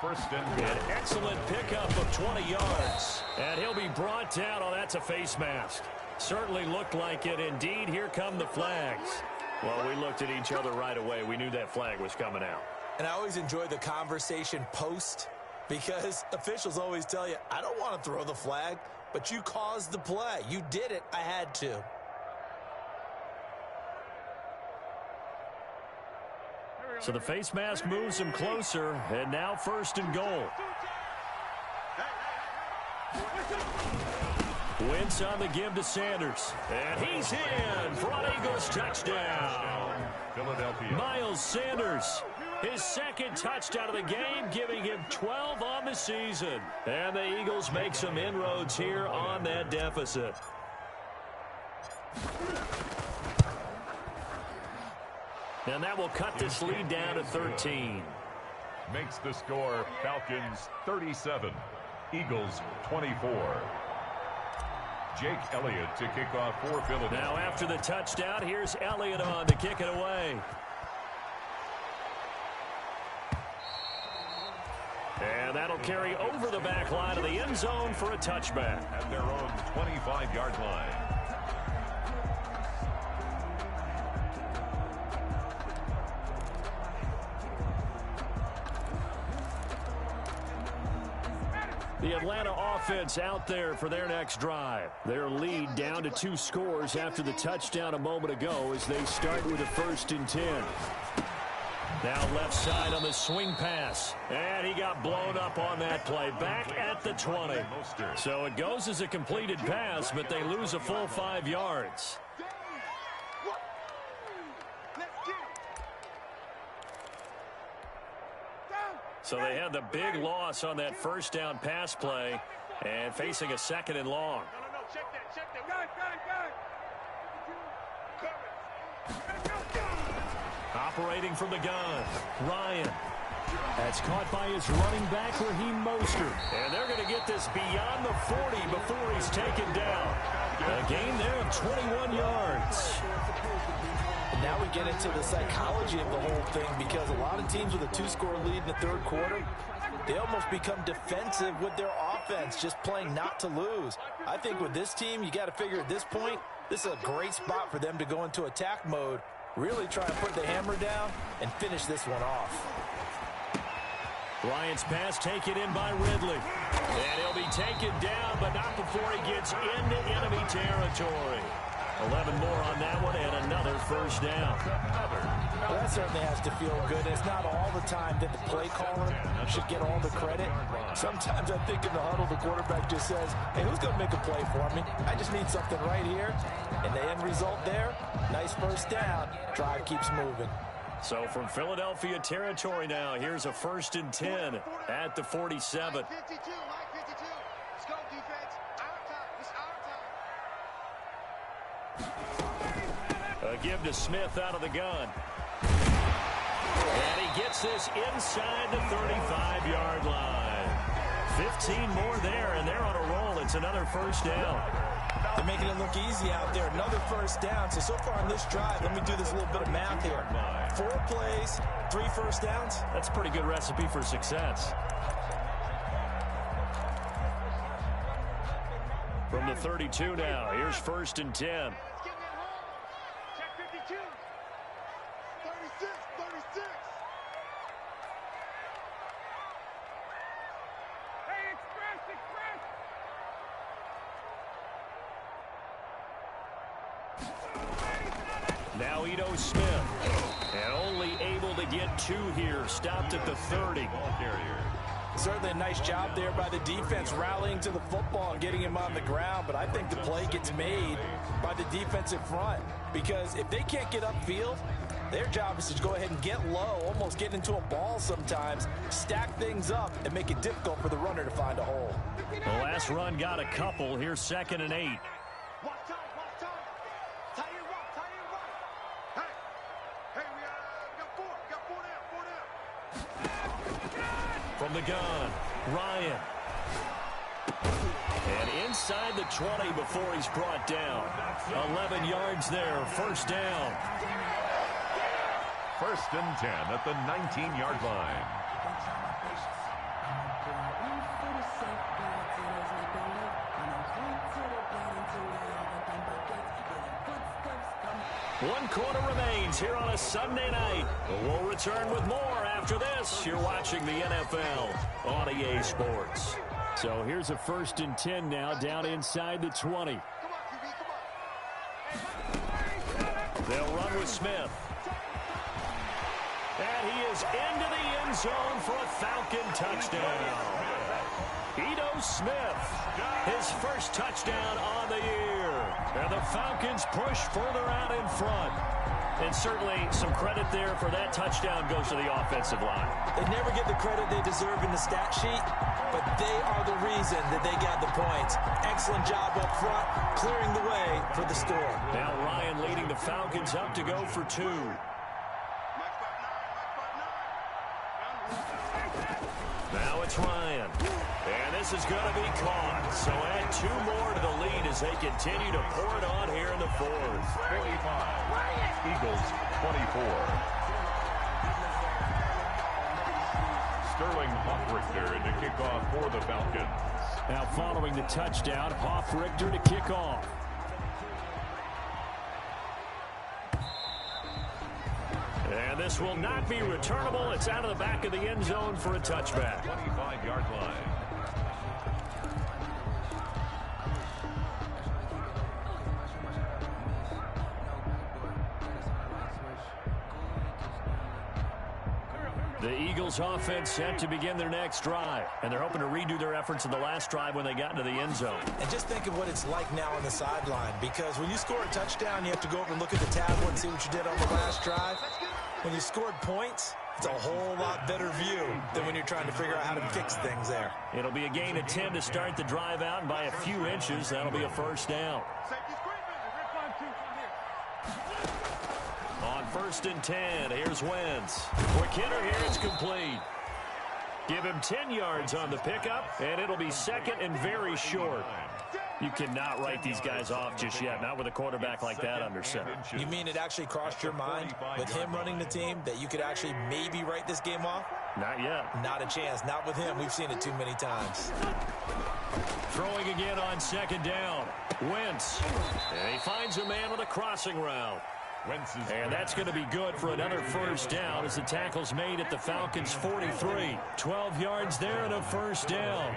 First and An excellent pickup of 20 yards. And he'll be brought down. Oh, that's a face mask. Certainly looked like it. Indeed, here come the flags. Well, we looked at each other right away. We knew that flag was coming out. And I always enjoy the conversation post, because officials always tell you, I don't want to throw the flag, but you caused the play. You did it. I had to. So the face mask moves him closer, and now 1st and goal. Wentz on the give to Sanders. And he's in for an Eagles touchdown. Philadelphia. Miles Sanders, his 2nd touchdown of the game, giving him 12 on the season. And the Eagles make some inroads here on that deficit. And that will cut this lead down to 13. Makes the score Falcons 37, Eagles 24. Jake Elliott to kick off for Philadelphia. Now after the touchdown, here's Elliott on to kick it away. And that'll carry over the back line of the end zone for a touchback. At their own 25-yard line. The Atlanta offense out there for their next drive. Their lead down to 2 scores after the touchdown a moment ago as they start with a 1st and 10. Now left side on the swing pass. And he got blown up on that play. Back at the 20. So it goes as a completed pass, but they lose a full 5 yards. So they had the big loss on that first down pass play and facing a 2nd and long. No, check that. Gun. Operating from the gun, Ryan. That's caught by his running back, Raheem Mostert. And they're going to get this beyond the 40 before he's taken down. A gain there of 21 yards. And now we get into the psychology of the whole thing, because a lot of teams with a 2-score lead in the third quarter, they almost become defensive with their offense, just playing not to lose. I think with this team, you got to figure at this point, this is a great spot for them to go into attack mode, really try and put the hammer down and finish this one off. Bryant's pass taken in by Ridley. And he'll be taken down, but not before he gets into enemy territory. 11 more on that one and another first down. Well, that certainly has to feel good. It's not all the time that the play caller should get all the credit. Sometimes I think in the huddle, the quarterback just says, hey, who's going to make a play for me? I just need something right here. And the end result there, nice first down. Drive keeps moving. So from Philadelphia territory now, here's a 1st and 10 at the 47. Mike 52. Let's go, defense. Our time. It's our time. A give to Smith out of the gun. And he gets this inside the 35-yard line. 15 more there, and they're on a roll. It's another first down. They're making it look easy out there. Another first down. So far on this drive, let me do this little bit of math here. 4 plays, 3 first downs. That's a pretty good recipe for success. From the 32 now, here's 1st and 10. Let's get that home. Check 52. 36. Hey, express. Now Ito Smith, and only able to get 2 here, stopped at the 30. Certainly a nice job there by the defense, rallying to the football and getting him on the ground. But I think the play gets made by the defensive front, because if they can't get upfield, their job is to go ahead and get low, almost get into a ball sometimes, stack things up, and make it difficult for the runner to find a hole. The last run got a couple. Here's 2nd and 8. Watch time. Tight end run. Hey, we got 4 down. From the gun, Ryan. And inside the 20 before he's brought down. 11 yards there, first down. 1st and 10 at the 19-yard line. One quarter remains here on a Sunday night. We'll return with more after this. You're watching the NFL on EA Sports. So here's a 1st and 10 now, down inside the 20. They'll run with Smith. And he is into the end zone for a Falcon touchdown. Ito Smith, his first touchdown on the year. And the Falcons push further out in front. And certainly some credit there for that touchdown goes to the offensive line. They never get the credit they deserve in the stat sheet, but they are the reason that they got the points. Excellent job up front, clearing the way for the score. Now Ryan leading the Falcons up to go for 2. Now it's Ryan. And this is going to be caught. So add 2 more to the lead as they continue to pour it on here in the 4th. 45. Eagles 24. Sterling Hoffrichter to kick off for the Falcons. Now following the touchdown, Hoffrichter to kick off. And this will not be returnable. It's out of the back of the end zone for a touchback. 25-yard line. The Eagles offense set to begin their next drive. And they're hoping to redo their efforts in the last drive when they got into the end zone. And just think of what it's like now on the sideline, because when you score a touchdown, you have to go over and look at the tablet and see what you did on the last drive. when you scored points, it's a whole lot better view than when you're trying to figure out how to fix things there. It'll be a gain of 10 to start the drive out, and by a few inches, that'll be a first down. On 1st and 10, here's Wentz. Quick hitter here, it's complete. Give him 10 yards on the pickup, and it'll be second and very short. You cannot write these guys off just yet, not with a quarterback like that under center. You mean it actually crossed your mind with him running the team that you could actually maybe write this game off? Not yet. Not a chance. Not with him. We've seen it too many times. Throwing again on 2nd down. Wentz. And he finds a man on the crossing route. And that's going to be good for another first down as the tackle's made at the Falcons' 43. 12 yards there and a first down.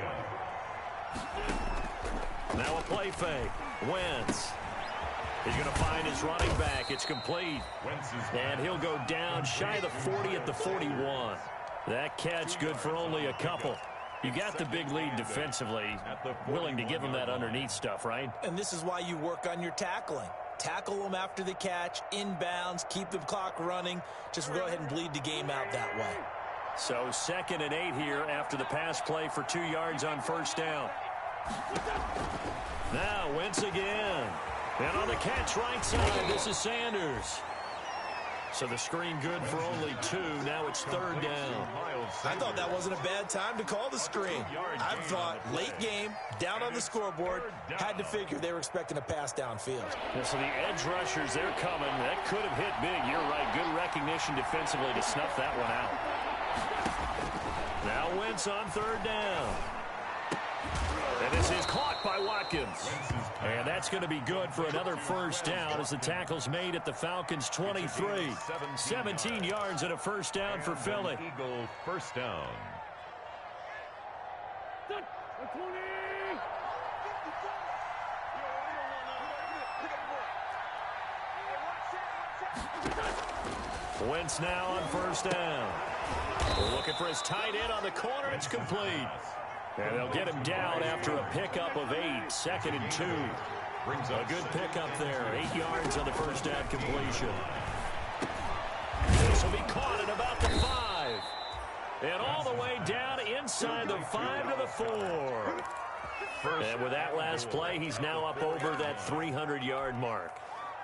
Now a play fake. Wentz. He's going to find his running back. It's complete. And he'll go down shy of the 40 at the 41. That catch good for only a couple. You got the big lead defensively. Willing to give him that underneath stuff, right? And this is why you work on your tackling. Tackle them after the catch, inbounds, keep the clock running. Just go ahead and bleed the game out that way. So 2nd and 8 here after the pass play for 2 yards on first down. Now Wentz again. And on the catch right side, this is Sanders. So the screen good for only 2. Now it's 3rd down. I thought that wasn't a bad time to call the screen. I thought late game, down on the scoreboard, had to figure they were expecting a pass downfield. Yeah, so the edge rushers, they're coming. That could have hit big. You're right. Good recognition defensively to snuff that one out. Now Wentz on 3rd down. And this is caught by Watkins. And that's going to be good for another first down as the tackle's made at the Falcons' 23. 17 yards and a first down for Philly. Eagle first down. Wentz now on first down. Looking for his tight end on the corner. It's complete. And they'll get him down after a pickup of 8. 2nd and 2. A good pickup there. 8 yards on the first down completion. This will be caught at about the 5. And all the way down inside the 5 to the 4. And with that last play, he's now up over that 300-yard mark.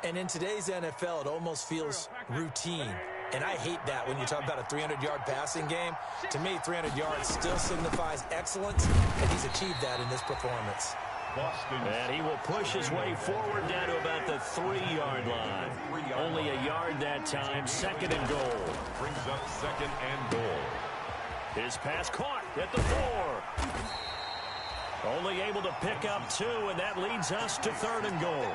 And in today's NFL, it almost feels routine. And I hate that when you talk about a 300-yard passing game. To me, 300 yards still signifies excellence, and he's achieved that in this performance. And he will push his way forward down to about the 3-yard line. Only a yard that time. 2nd and goal. Brings up 2nd and goal. His pass caught at the 4. Only able to pick up 2, and that leads us to 3rd and goal.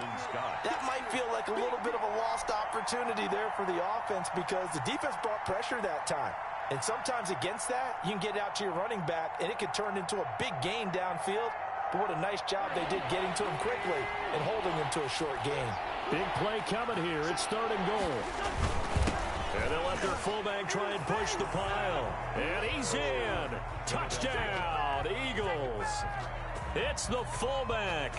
That might feel like a little bit of a lost opportunity there for the offense because the defense brought pressure that time. And sometimes against that, you can get out to your running back, and it could turn into a big gain downfield. But what a nice job they did getting to him quickly and holding him to a short gain. Big play coming here. It's 3rd and goal. And they'll let their fullback try and push the pile. And he's in. Touchdown, Eagles. It's the fullback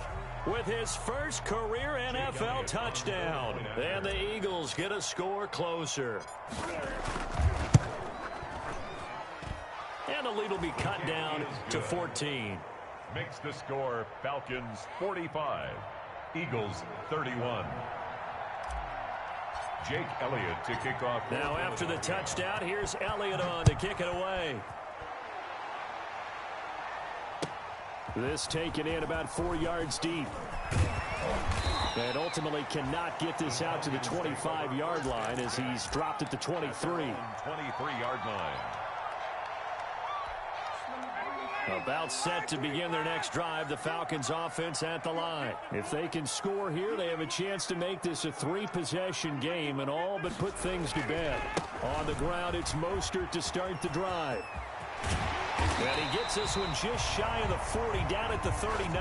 with his first career NFL touchdown. And the Eagles get a score closer. And the lead will be cut down to 14. Makes the score Falcons 45, Eagles 31. Jake Elliott to kick off. Now after the touchdown, here's Elliott on to kick it away. This taken in about 4 yards deep. And ultimately cannot get this out to the 25-yard line as he's dropped at the 23. 23-yard line. About set to begin their next drive, the Falcons offense at the line. If they can score here, they have a chance to make this a 3-possession game and all but put things to bed. On the ground, it's Mostert to start the drive. And he gets this one just shy of the 40, down at the 39.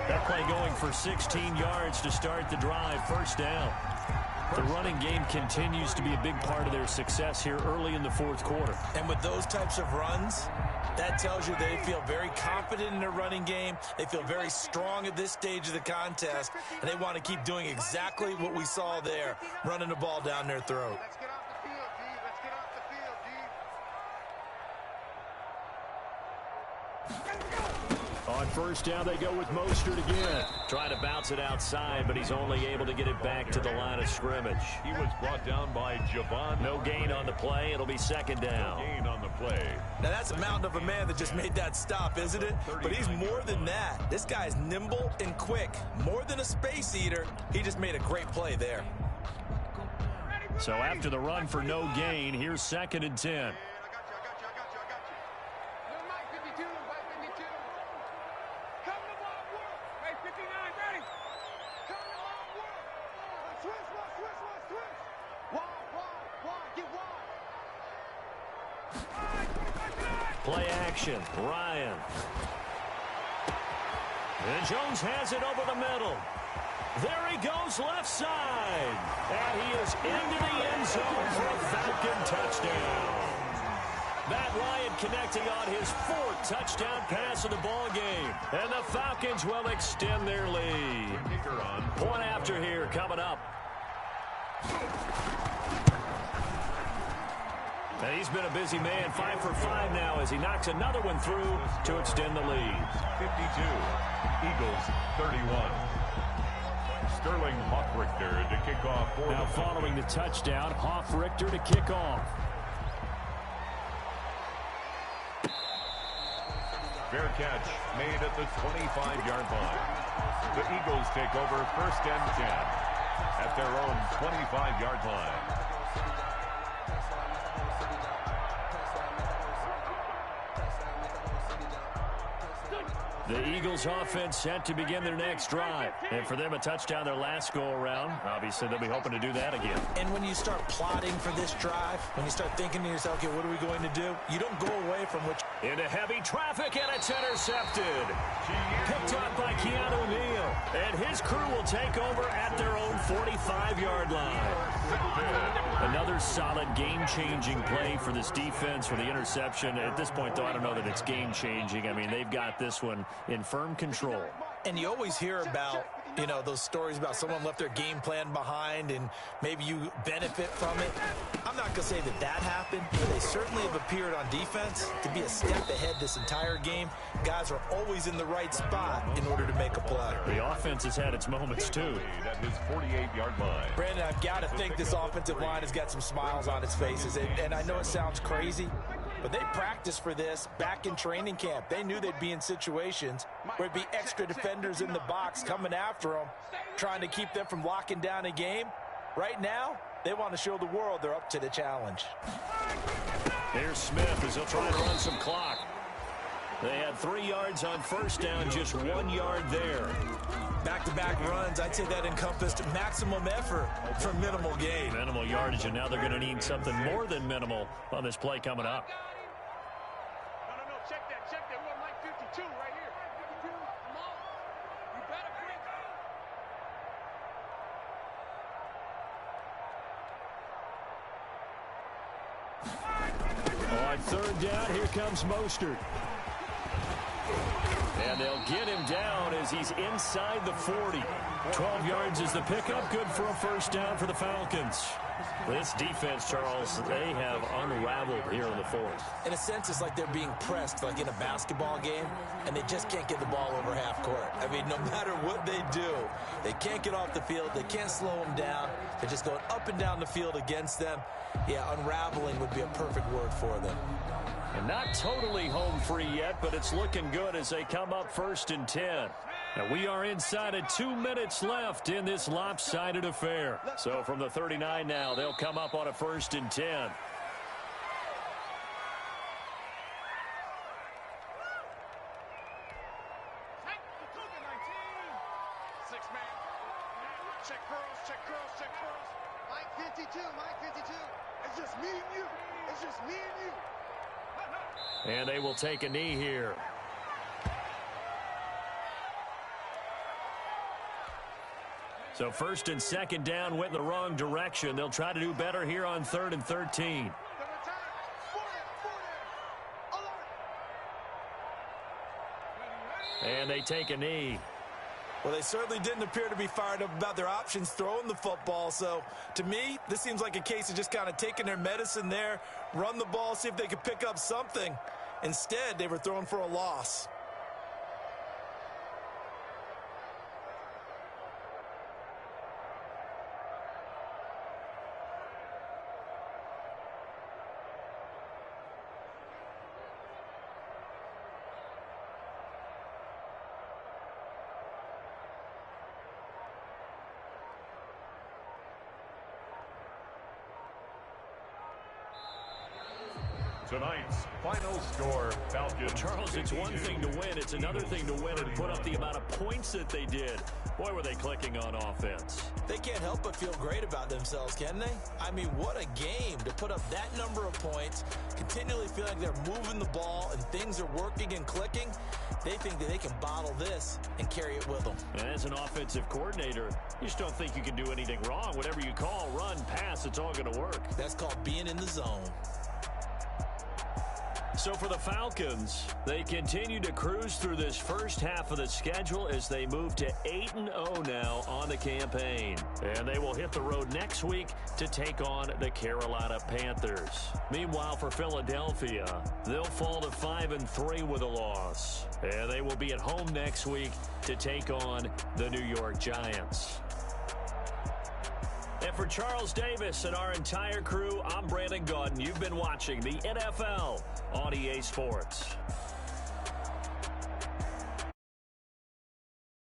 That play going for 16 yards to start the drive, first down. The running game continues to be a big part of their success here early in the fourth quarter. And with those types of runs, that tells you they feel very confident in their running game. They feel very strong at this stage of the contest, and they want to keep doing exactly what we saw there, running the ball down their throat. Let's get off the field, On first down, they go with Mostert again. Trying to bounce it outside, but he's only able to get it back to the line of scrimmage. He was brought down by Javon. No gain on the play. It'll be second down. No gain on the play. Now, that's a mountain of a man that just made that stop, isn't it? But he's more than that. This guy's nimble and quick. More than a space eater. He just made a great play there. So after the run for no gain, here's 2nd and 10. Play action. Ryan. And Jones has it over the middle. There he goes left side. And he is into the end zone for a Falcon touchdown. Matt Ryan connecting on his 4th touchdown pass of the ball game. And the Falcons will extend their lead. Point after here coming up. And he's been a busy man, 5 for 5 now as he knocks another one through to extend the lead. 52, Eagles 31. Sterling Hoffrichter to kick off. Now following the touchdown, Hoffrichter to kick off. Fair catch made at the 25-yard line. The Eagles take over 1st and 10 at their own 25-yard line. The Eagles offense set to begin their next drive. And for them, a touchdown their last go-around. Obviously, they'll be hoping to do that again. And when you start plotting for this drive, when you start thinking to yourself, okay, what are we going to do? You don't go away from what... Into heavy traffic, and it's intercepted. Picked up by Keanu Neal. And his crew will take over at their own 45-yard line. Another solid game-changing play for this defense for the interception. At this point, though, I don't know that it's game-changing. I mean, they've got this one in firm control. And you always hear about, you know, those stories about someone left their game plan behind and maybe you benefit from it. I'm not going to say that that happened, but they certainly have appeared on defense to be a step ahead this entire game. Guys are always in the right spot in order to make a play. The offense has had its moments, too. At his 48-yard line. Brandon, I've got to think this offensive line has got some smiles on its faces. And I know it sounds crazy, but they practiced for this back in training camp. They knew they'd be in situations where it'd be extra defenders in the box coming after them, trying to keep them from locking down a game. Right now, they want to show the world they're up to the challenge. Here's Smith as he'll try to run some clock. They had 3 yards on first down, just 1 yard there. Back-to-back runs, I'd say that encompassed maximum effort for minimal gain. Minimal yardage, and now they're going to need something more than minimal on this play coming up. No, check that. We want Mike 52 right here. 52, come on. You better bring it. On third down, here comes Mostert. And they'll get him down as he's inside the 40. 12 yards is the pickup. Good for a first down for the Falcons. This defense, Charles, they have unraveled here in the 4th. In a sense, it's like they're being pressed like in a basketball game, and they just can't get the ball over half court. I mean, no matter what they do, they can't get off the field. They can't slow them down. They're just going up and down the field against them. Yeah, unraveling would be a perfect word for them. And not totally home free yet, but it's looking good as they come up 1st and 10. Now we are inside of 2 minutes left in this lopsided affair. So from the 39 now, they'll come up on a 1st and 10. Check curls. Mike 52. It's just me and you. And they will take a knee here. So 1st and 2nd down went in the wrong direction. They'll try to do better here on 3rd and 13. And they take a knee. Well, they certainly didn't appear to be fired up about their options throwing the football. So, to me, this seems like a case of just kind of taking their medicine there, run the ball, see if they could pick up something. Instead, they were throwing for a loss. Tonight's final score, Falcons. Charles, it's one thing to win. It's another thing to win and put up the amount of points that they did. Boy, were they clicking on offense. They can't help but feel great about themselves, can they? I mean, what a game to put up that number of points, continually feel like they're moving the ball and things are working and clicking. They think that they can bottle this and carry it with them. And as an offensive coordinator, you just don't think you can do anything wrong. Whatever you call, run, pass, it's all going to work. That's called being in the zone. So for the Falcons, they continue to cruise through this first half of the schedule as they move to 8-0 now on the campaign. And they will hit the road next week to take on the Carolina Panthers. Meanwhile, for Philadelphia, they'll fall to 5-3 with a loss. And they will be at home next week to take on the New York Giants. And for Charles Davis and our entire crew, I'm Brandon Gaudin. You've been watching the NFL on EA Sports.